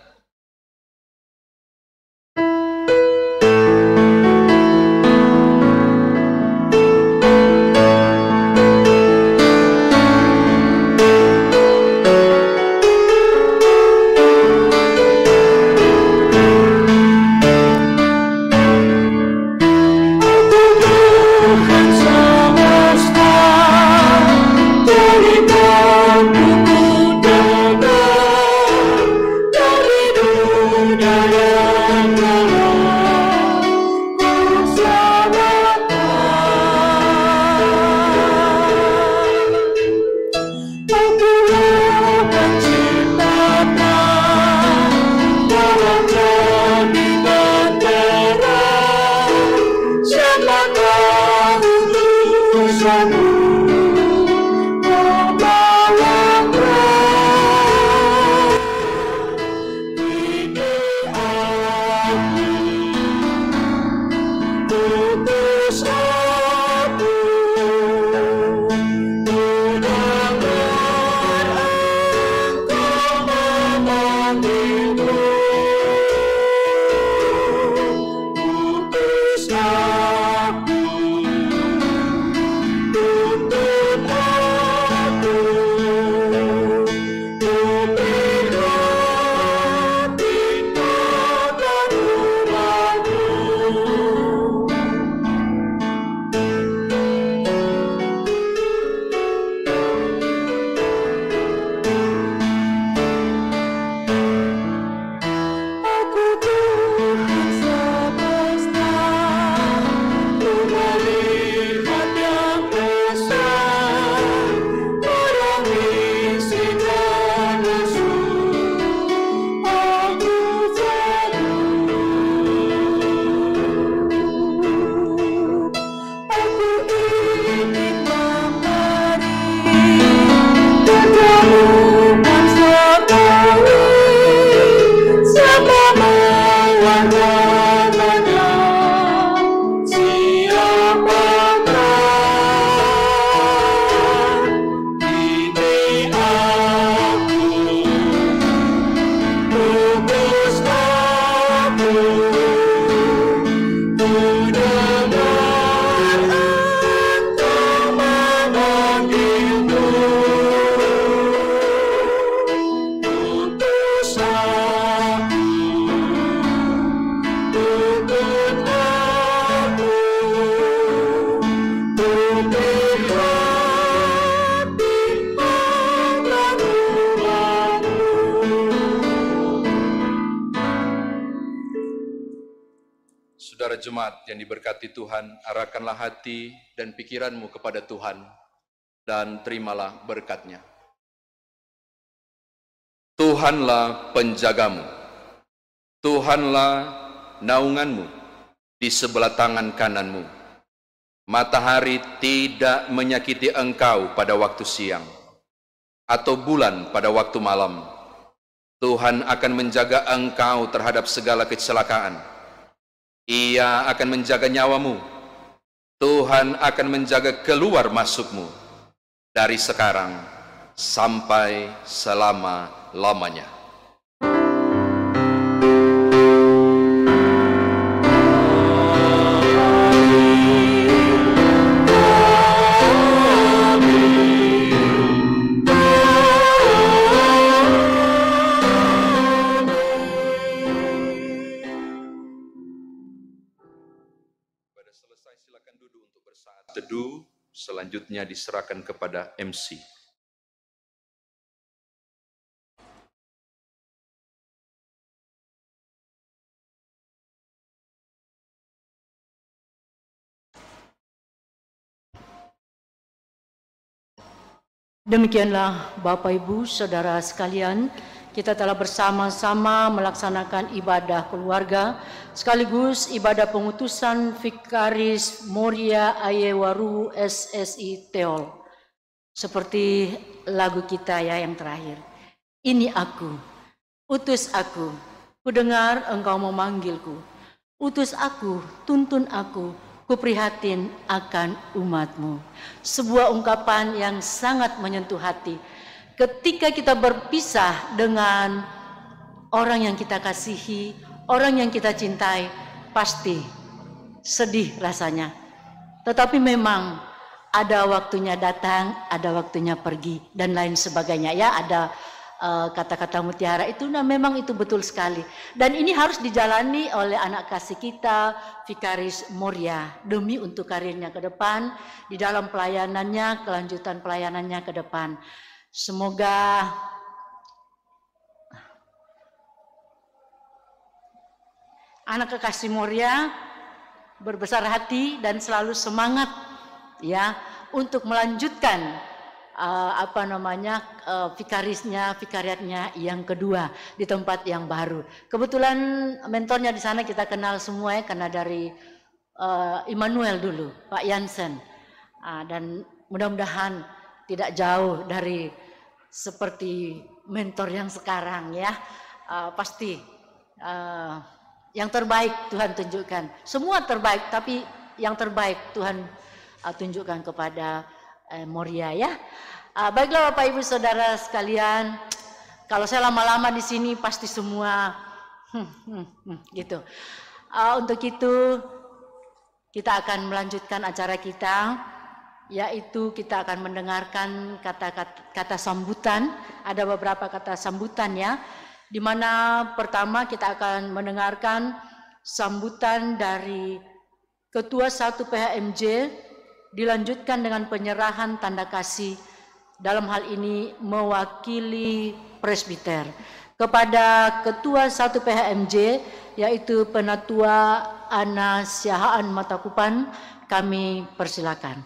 jemaat yang diberkati Tuhan, arahkanlah hati dan pikiranmu kepada Tuhan dan terimalah berkat-Nya. Tuhanlah penjagamu, Tuhanlah naunganmu di sebelah tangan kananmu. Matahari tidak menyakiti engkau pada waktu siang, atau bulan pada waktu malam. Tuhan akan menjaga engkau terhadap segala kecelakaan. Ia akan menjaga nyawamu. Tuhan akan menjaga keluar masukmu dari sekarang sampai selama-lamanya. Selesai, silakan duduk untuk bersaat teduh. Selanjutnya diserahkan kepada MC. Demikianlah Bapak Ibu Saudara sekalian, kita telah bersama-sama melaksanakan ibadah keluarga sekaligus ibadah pengutusan Vikaris Moria Ayewaru SSI Teol. Seperti lagu kita ya yang terakhir. Ini aku, utus aku, kudengar engkau memanggilku. Utus aku, tuntun aku, kuprihatin akan umatmu. Sebuah ungkapan yang sangat menyentuh hati. Ketika kita berpisah dengan orang yang kita kasihi, orang yang kita cintai, pasti sedih rasanya. Tetapi memang ada waktunya datang, ada waktunya pergi, dan lain sebagainya. Ya, ada kata-kata mutiara itu, nah memang itu betul sekali. Dan ini harus dijalani oleh anak kasih kita, Vikaris Moria, demi untuk karirnya ke depan, di dalam pelayanannya, kelanjutan pelayanannya ke depan. Semoga anak kekasih Moria berbesar hati dan selalu semangat ya untuk melanjutkan vikariatnya yang kedua di tempat yang baru. Kebetulan mentornya di sana kita kenal semua ya, karena dari Immanuel dulu, Pak Jansen, dan mudah-mudahan tidak jauh dari seperti mentor yang sekarang ya. Pasti yang terbaik Tuhan tunjukkan. Semua terbaik, tapi yang terbaik Tuhan tunjukkan kepada Moria ya. Baiklah Bapak Ibu Saudara sekalian, kalau saya lama-lama di sini pasti semua gitu. Untuk itu kita akan melanjutkan acara kita, yaitu kita akan mendengarkan kata sambutan. Ada beberapa kata sambutan ya, di mana pertama kita akan mendengarkan sambutan dari Ketua 1 PHMJ, dilanjutkan dengan penyerahan tanda kasih, dalam hal ini mewakili presbiter, kepada Ketua 1 PHMJ, yaitu Penatua Ana Siahaan Matakupan. Kami persilakan.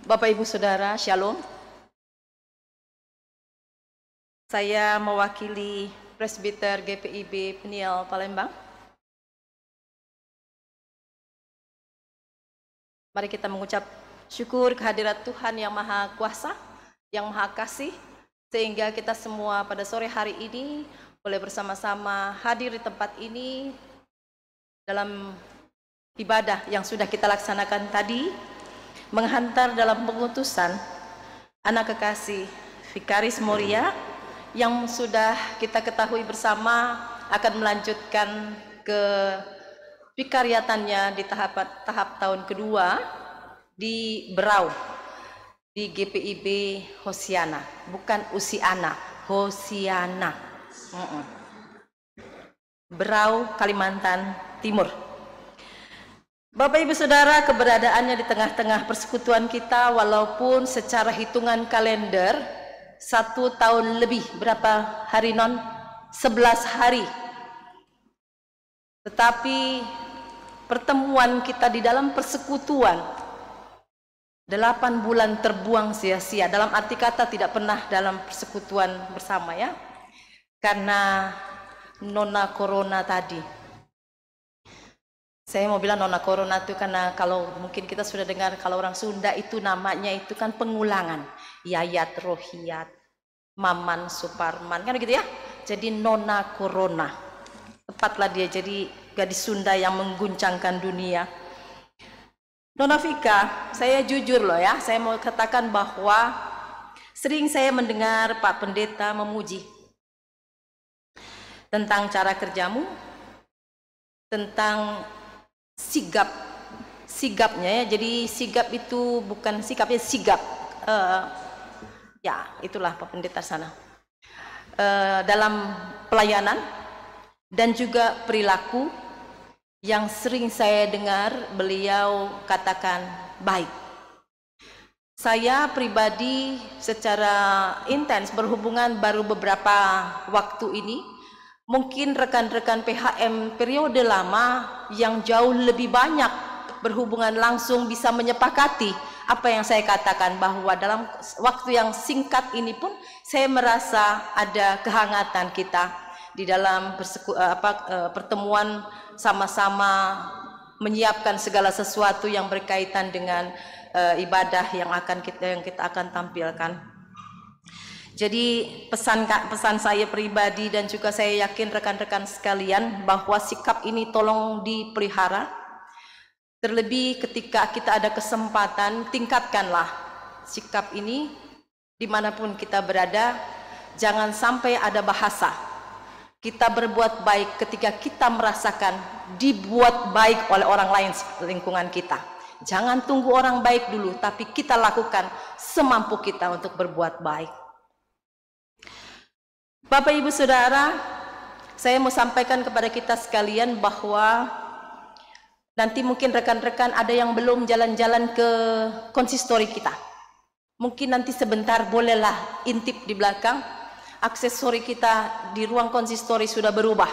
Bapak Ibu Saudara, Shalom. Saya mewakili Presbiter GPIB Peniel Palembang. Mari kita mengucap syukur kehadirat Tuhan yang Maha Kuasa, yang Maha Kasih, sehingga kita semua pada sore hari ini boleh bersama-sama hadir di tempat ini dalam ibadah yang sudah kita laksanakan tadi, menghantar dalam pengutusan anak kekasih Vikaris Moria yang sudah kita ketahui bersama akan melanjutkan ke vikariatannya di tahap tahun kedua di Berau, di GPIB Hosiana, bukan Usiana, Hosiana, Berau, Kalimantan Timur. Bapak Ibu Saudara, keberadaannya di tengah-tengah persekutuan kita, walaupun secara hitungan kalender 1 tahun lebih. Berapa hari non? 11 hari. Tetapi pertemuan kita di dalam persekutuan 8 bulan terbuang sia-sia. Dalam arti kata tidak pernah dalam persekutuan bersama ya. Karena nona corona tadi. Saya mau bilang nona corona itu karena kalau mungkin kita sudah dengar kalau orang Sunda itu namanya itu kan pengulangan. Yayat Rohiyat, Maman Suparman, kan gitu ya. Jadi nona corona. Tepatlah dia jadi gadis Sunda yang mengguncangkan dunia. Nona Vika, saya jujur loh ya, saya mau katakan bahwa sering saya mendengar Pak Pendeta memuji tentang cara kerjamu, tentang sigapnya ya. Jadi sigap itu bukan sikapnya, sigap. Ya, itulah Pak Pendeta sana. Dalam pelayanan dan juga perilaku yang sering saya dengar beliau katakan baik. Saya pribadi secara intens berhubungan baru beberapa waktu ini. Mungkin rekan-rekan PHM periode lama yang jauh lebih banyak berhubungan langsung bisa menyepakati apa yang saya katakan, bahwa dalam waktu yang singkat ini pun saya merasa ada kehangatan kita di dalam pertemuan sama-sama menyiapkan segala sesuatu yang berkaitan dengan ibadah yang kita akan tampilkan. Jadi pesan saya pribadi dan juga saya yakin rekan-rekan sekalian bahwa sikap ini tolong dipelihara. Terlebih ketika kita ada kesempatan, tingkatkanlah sikap ini dimanapun kita berada. Jangan sampai ada bahasa kita berbuat baik ketika kita merasakan dibuat baik oleh orang lain lingkungan kita. Jangan tunggu orang baik dulu, tapi kita lakukan semampu kita untuk berbuat baik. Bapak Ibu Saudara, saya mau sampaikan kepada kita sekalian bahwa nanti mungkin rekan-rekan ada yang belum jalan-jalan ke konsistori kita. Mungkin nanti sebentar bolehlah intip di belakang. Aksesori kita di ruang konsistori sudah berubah.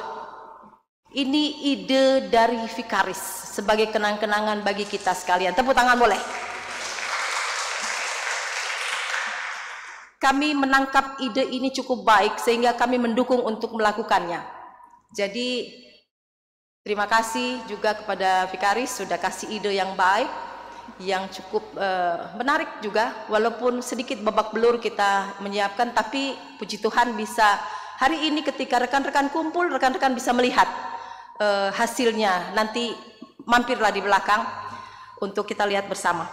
Ini ide dari Vikaris sebagai kenang-kenangan bagi kita sekalian. Tepuk tangan boleh. Kami menangkap ide ini cukup baik sehingga kami mendukung untuk melakukannya. Jadi terima kasih juga kepada Vikaris sudah kasih ide yang baik, yang cukup menarik juga. Walaupun sedikit babak belur kita menyiapkan, tapi puji Tuhan bisa hari ini ketika rekan-rekan kumpul, rekan-rekan bisa melihat hasilnya. Nanti mampirlah di belakang untuk kita lihat bersama.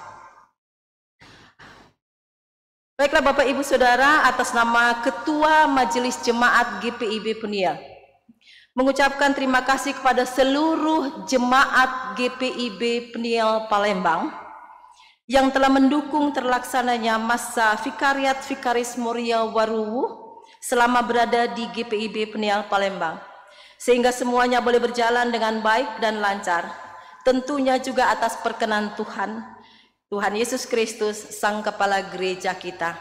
Baiklah Bapak Ibu Saudara, atas nama Ketua Majelis Jemaat GPIB Peniel, mengucapkan terima kasih kepada seluruh jemaat GPIB Peniel Palembang yang telah mendukung terlaksananya masa Vikariat Vikaris Moria Waruwu selama berada di GPIB Peniel Palembang, sehingga semuanya boleh berjalan dengan baik dan lancar, tentunya juga atas perkenan Tuhan Yesus Kristus, Sang Kepala Gereja kita.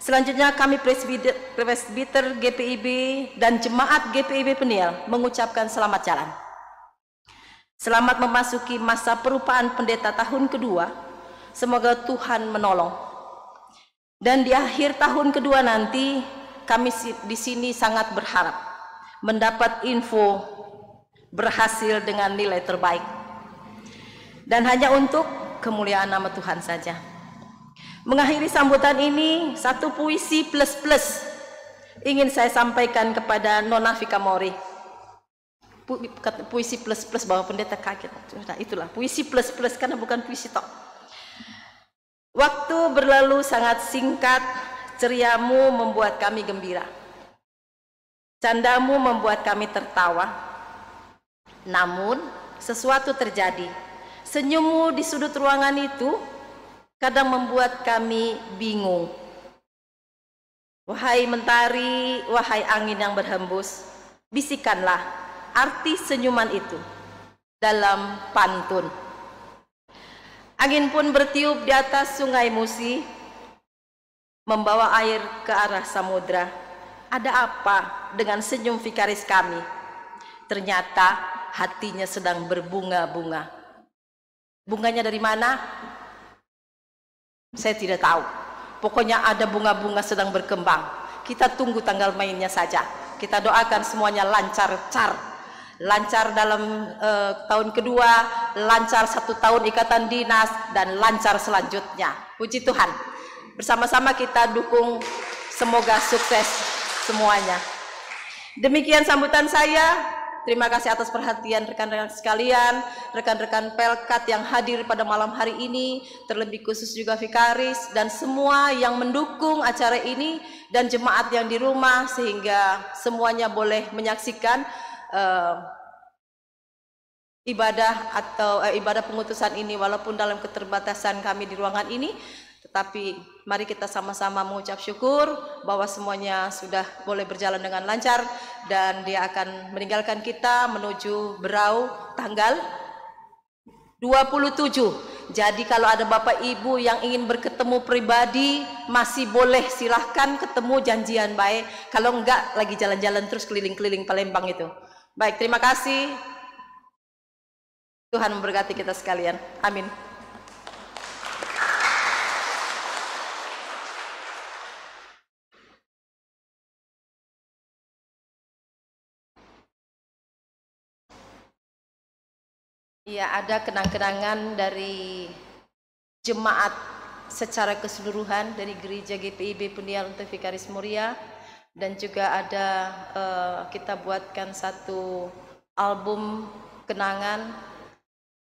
Selanjutnya kami presbiter GPIB dan jemaat GPIB Peniel mengucapkan selamat jalan. Selamat memasuki masa perupaan pendeta tahun kedua. Semoga Tuhan menolong. Dan di akhir tahun kedua nanti kami di sini sangat berharap mendapat info berhasil dengan nilai terbaik. Dan hanya untuk kemuliaan nama Tuhan saja. Mengakhiri sambutan ini, satu puisi plus ingin saya sampaikan kepada Nona Vika Mori. Puisi plus bahwa pendeta kaget. Nah, itulah puisi plus karena bukan puisi tok. Waktu berlalu sangat singkat, ceriamu membuat kami gembira. Candamu membuat kami tertawa. Namun sesuatu terjadi. Senyummu di sudut ruangan itu kadang membuat kami bingung. Wahai mentari, wahai angin yang berhembus, bisikanlah arti senyuman itu dalam pantun. Angin pun bertiup di atas sungai Musi, membawa air ke arah samudra. Ada apa dengan senyum vikaris kami? Ternyata hatinya sedang berbunga-bunga. Bunganya dari mana? Saya tidak tahu. Pokoknya ada bunga-bunga sedang berkembang. Kita tunggu tanggal mainnya saja. Kita doakan semuanya lancar, lancar dalam tahun kedua, lancar 1 tahun ikatan dinas, dan lancar selanjutnya. Puji Tuhan. Bersama-sama kita dukung, semoga sukses semuanya. Demikian sambutan saya. Terima kasih atas perhatian rekan-rekan sekalian, rekan-rekan Pelkat yang hadir pada malam hari ini, terlebih khusus juga vikaris dan semua yang mendukung acara ini, dan jemaat yang di rumah, sehingga semuanya boleh menyaksikan ibadah atau ibadah pengutusan ini walaupun dalam keterbatasan kami di ruangan ini. Tetapi mari kita sama-sama mengucap syukur bahwa semuanya sudah boleh berjalan dengan lancar, dan dia akan meninggalkan kita menuju Berau tanggal 27. Jadi kalau ada Bapak Ibu yang ingin berketemu pribadi, masih boleh, silahkan ketemu, janjian baik. Kalau enggak, lagi jalan-jalan terus keliling-keliling Palembang itu. Baik, terima kasih. Tuhan memberkati kita sekalian. Amin. Ya, ada kenang-kenangan dari jemaat secara keseluruhan dari Gereja GPIB Peniel untuk Vikaris Muria, dan juga ada kita buatkan satu album kenangan.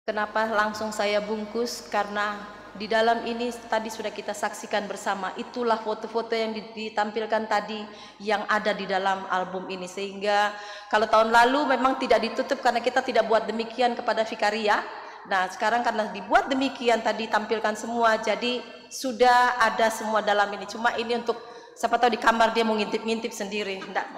Kenapa langsung saya bungkus? Karena di dalam ini tadi sudah kita saksikan bersama, itulah foto-foto yang ditampilkan tadi yang ada di dalam album ini. Sehingga kalau tahun lalu memang tidak ditutup karena kita tidak buat demikian kepada Vikaria. Nah sekarang karena dibuat demikian tadi, tampilkan semua, jadi sudah ada semua dalam ini. Cuma ini untuk siapa tahu di kamar dia mau ngintip-ngintip sendiri, enggak.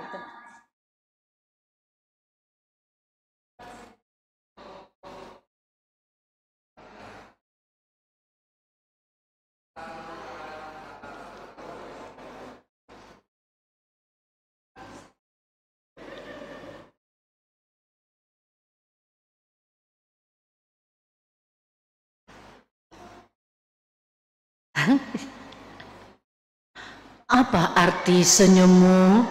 Apa arti senyummu?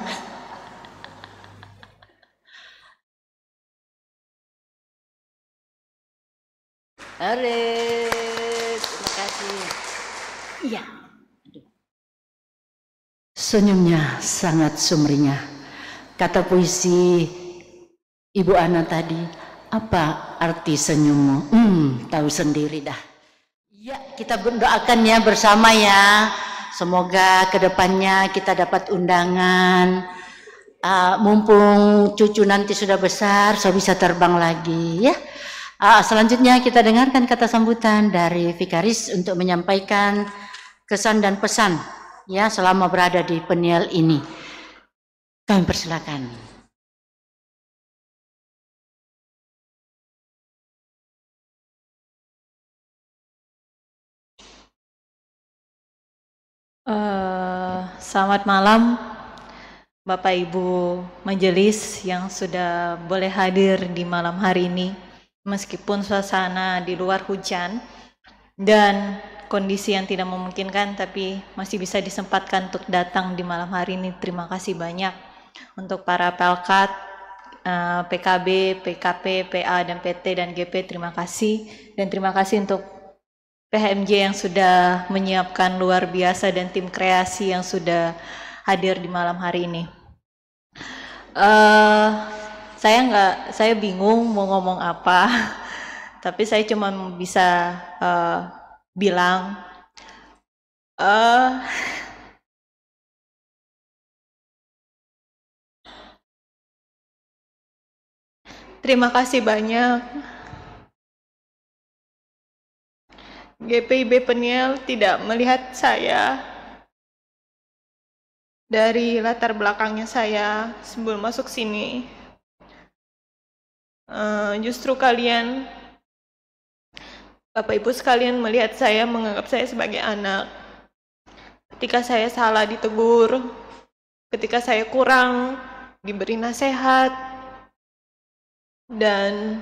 Terima kasih. Iya. Senyumnya sangat sumringah. Kata puisi Ibu Ana tadi, apa arti senyummu? Tahu sendiri dah. Ya, kita berdoakan ya bersama ya. Semoga kedepannya kita dapat undangan. Mumpung cucu nanti sudah besar, so bisa terbang lagi ya. Selanjutnya kita dengarkan kata sambutan dari Vikaris untuk menyampaikan kesan dan pesan ya selama berada di Peniel ini. Kami persilakan. Selamat malam Bapak Ibu Majelis yang sudah boleh hadir di malam hari ini, meskipun suasana di luar hujan dan kondisi yang tidak memungkinkan, tapi masih bisa disempatkan untuk datang di malam hari ini. Terima kasih banyak untuk para Pelkat, PKB, PKP, PA, dan PT, dan GP. Terima kasih, dan terima kasih untuk PHMJ yang sudah menyiapkan luar biasa, dan tim kreasi yang sudah hadir di malam hari ini. Saya bingung mau ngomong apa, tapi saya cuma bisa bilang terima kasih banyak. GPIB Peniel tidak melihat saya dari latar belakangnya saya sebelum masuk sini. Justru kalian, Bapak Ibu sekalian, melihat saya, menganggap saya sebagai anak. ketika saya salah ditegur, ketika saya kurang diberi nasihat, dan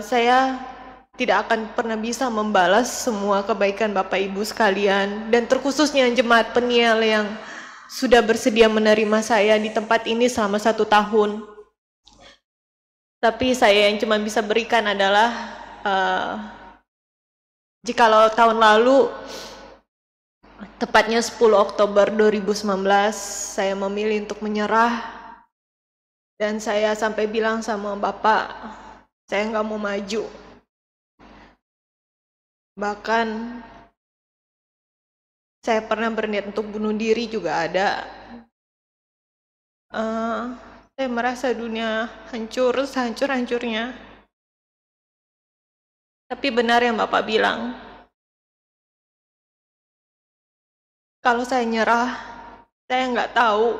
saya tidak akan pernah bisa membalas semua kebaikan Bapak Ibu sekalian, dan terkhususnya jemaat Peniel yang sudah bersedia menerima saya di tempat ini selama 1 tahun. Tapi saya yang cuma bisa berikan adalah jikalau tahun lalu, tepatnya 10 Oktober 2019, saya memilih untuk menyerah, dan saya sampai bilang sama Bapak, saya nggak mau maju. Bahkan saya pernah berniat untuk bunuh diri juga ada. Saya merasa dunia hancur, sehancur-hancurnya. Tapi benar yang Bapak bilang, kalau saya nyerah, saya nggak tahu.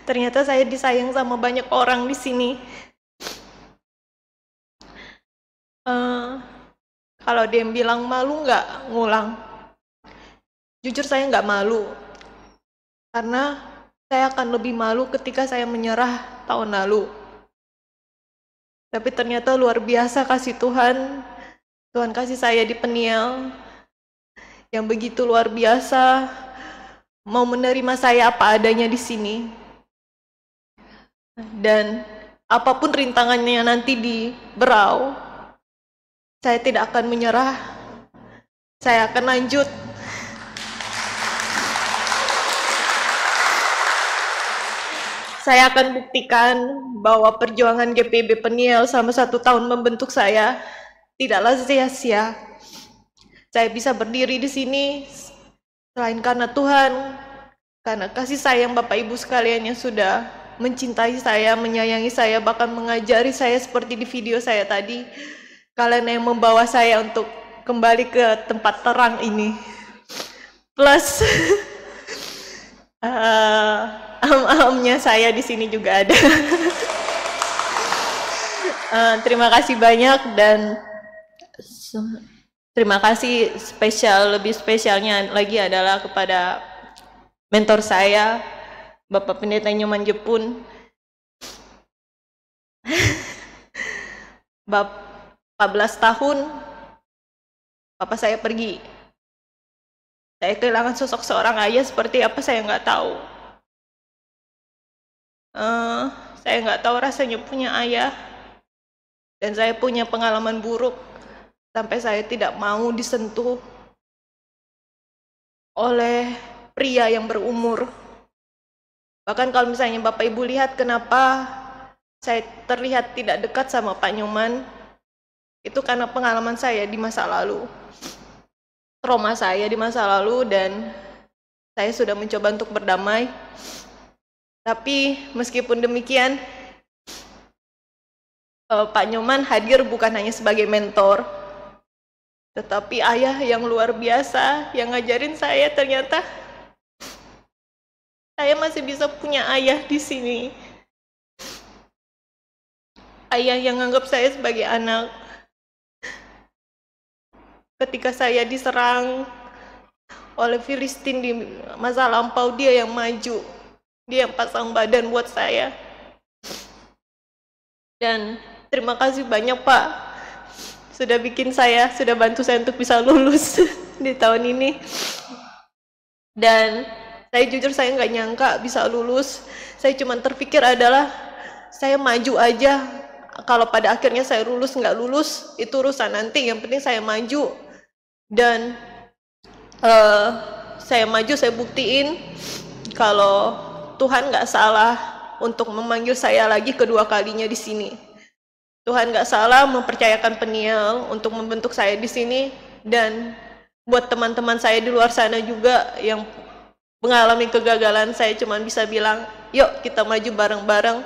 Ternyata saya disayang sama banyak orang di sini. Kalau dia bilang malu nggak ngulang, jujur saya nggak malu. Karena saya akan lebih malu ketika saya menyerah tahun lalu. Tapi ternyata luar biasa kasih Tuhan. Tuhan kasih saya di Peniel yang begitu luar biasa, mau menerima saya apa adanya di sini. Dan apapun rintangannya nanti di Berau, saya tidak akan menyerah. Saya akan lanjut. Saya akan buktikan bahwa perjuangan GPIB Peniel selama 1 tahun membentuk saya tidaklah sia-sia. Saya bisa berdiri di sini selain karena Tuhan, karena kasih sayang Bapak Ibu sekalian yang sudah mencintai saya, menyayangi saya, bahkan mengajari saya seperti di video saya tadi. Kalian yang membawa saya untuk kembali ke tempat terang ini. Plus am-amnya saya di sini juga ada. Terima kasih banyak, dan terima kasih lebih spesialnya lagi adalah kepada mentor saya, Bapak Pendeta Nyoman Jepun. 14 tahun Papa saya pergi. Saya kehilangan sosok seorang ayah seperti apa saya nggak tahu. Saya nggak tahu rasanya punya ayah, dan saya punya pengalaman buruk sampai saya tidak mau disentuh oleh pria yang berumur. Bahkan kalau misalnya Bapak Ibu lihat kenapa saya terlihat tidak dekat sama Pak Nyoman, itu karena pengalaman saya di masa lalu, trauma saya di masa lalu, dan saya sudah mencoba untuk berdamai. Tapi meskipun demikian, Pak Nyoman hadir bukan hanya sebagai mentor, tetapi ayah yang luar biasa yang ngajarin saya ternyata saya masih bisa punya ayah di sini. Ayah yang anggap saya sebagai anak. Ketika saya diserang oleh Filistin di masa lampau, dia yang maju. Dia yang pasang badan buat saya. Dan terima kasih banyak Pak, sudah bantu saya untuk bisa lulus di tahun ini. Dan saya jujur saya nggak nyangka bisa lulus. Saya cuma terpikir adalah saya maju aja. Kalau pada akhirnya saya lulus nggak lulus itu urusan nanti. Yang penting saya maju. Dan saya maju, saya buktiin kalau Tuhan nggak salah untuk memanggil saya lagi kedua kalinya di sini. Tuhan nggak salah mempercayakan Peniel untuk membentuk saya di sini, dan buat teman-teman saya di luar sana juga yang mengalami kegagalan, saya cuma bisa bilang, yuk kita maju bareng-bareng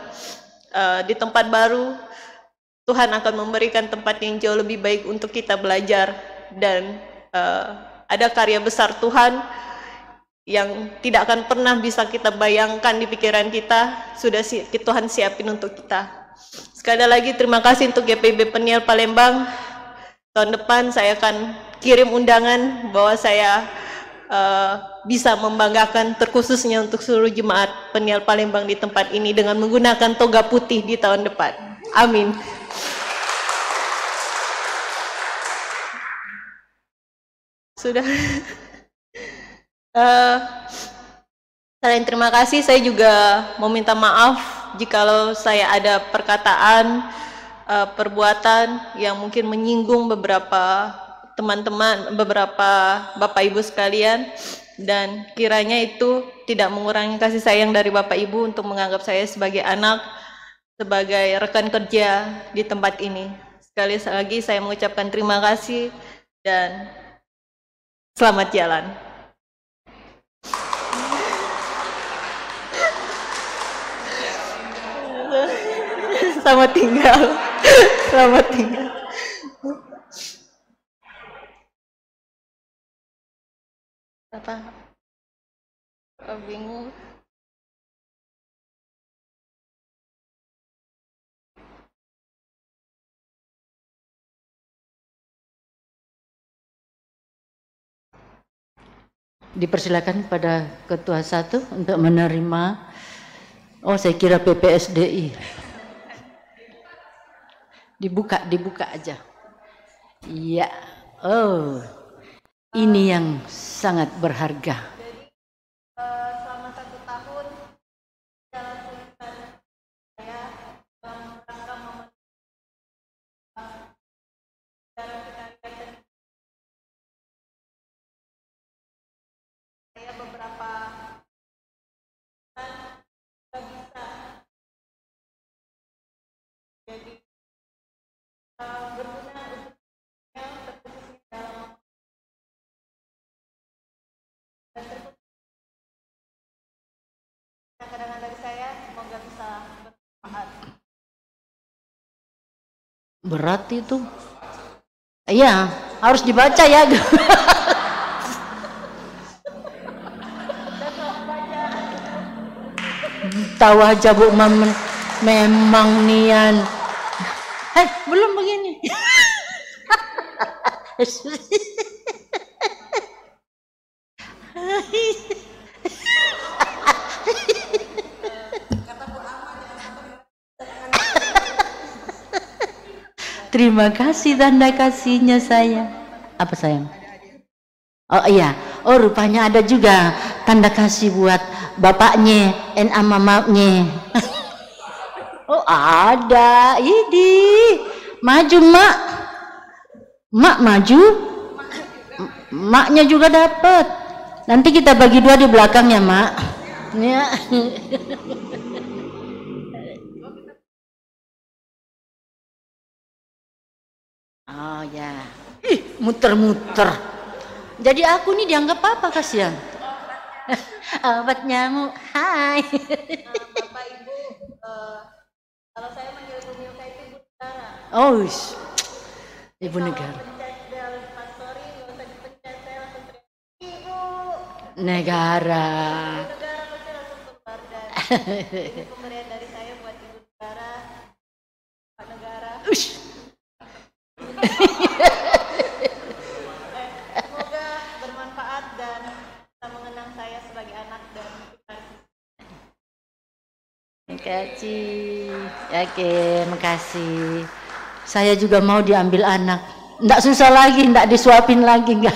di tempat baru. Tuhan akan memberikan tempat yang jauh lebih baik untuk kita belajar, dan ada karya besar Tuhan yang tidak akan pernah bisa kita bayangkan di pikiran kita, sudah Tuhan siapin untuk kita. Sekali lagi terima kasih untuk GPIB Peniel Palembang. Tahun depan saya akan kirim undangan bahwa saya bisa membanggakan, terkhususnya untuk seluruh jemaat Peniel Palembang di tempat ini dengan menggunakan toga putih di tahun depan. Amin. Sudah. Selain terima kasih, saya juga mau minta maaf jikalau saya ada perkataan, perbuatan yang mungkin menyinggung beberapa teman-teman, beberapa Bapak Ibu sekalian, dan kiranya itu tidak mengurangi kasih sayang dari Bapak Ibu untuk menganggap saya sebagai anak, sebagai rekan kerja di tempat ini. Sekali lagi saya mengucapkan terima kasih dan selamat jalan. Selamat tinggal. Selamat tinggal. Apa? Bingung. Dipersilakan pada Ketua 1 untuk menerima. Oh, saya kira PPSDI. Dibuka aja. Iya. Oh, ini yang sangat berharga. Selama 1 tahun dalam tulisan saya dalam rangka memenuhi saya beberapa bisa jadi berguna untuk terkhususnya dalam cadangan dari saya, semoga bisa bermanfaat. Berat itu. Iya, harus dibaca ya. Tahu aja Bu Mamen, memang nian. Belum begini. Terima kasih tanda kasihnya saya. Apa sayang? Oh iya, oh rupanya ada juga tanda kasih buat bapaknya, sama mamanya. Oh ada, ini maju mak, mak maju, maknya juga dapat. Nanti kita bagi 2 di belakangnya mak. Ya. Oh ya, muter-muter. Jadi aku nih dianggap apa kasihan? Obat nyamuk. Hai. Bapak Ibu, kalau saya manggil Bu Milka itu Ibu Negara. Oh, Ibu Negara. Sorry, nggak usah dipencet, saya langsung teriak, Ibu Negara. Negara pasti langsung keluar. Dan ini pemberian dari saya buat Ibu Negara, Pak Negara. Semoga bermanfaat dan bisa mengenang saya sebagai anak dan Terima kasih. Oke, makasih. Saya juga mau diambil anak. Nggak susah lagi, nggak disuapin lagi, nggak.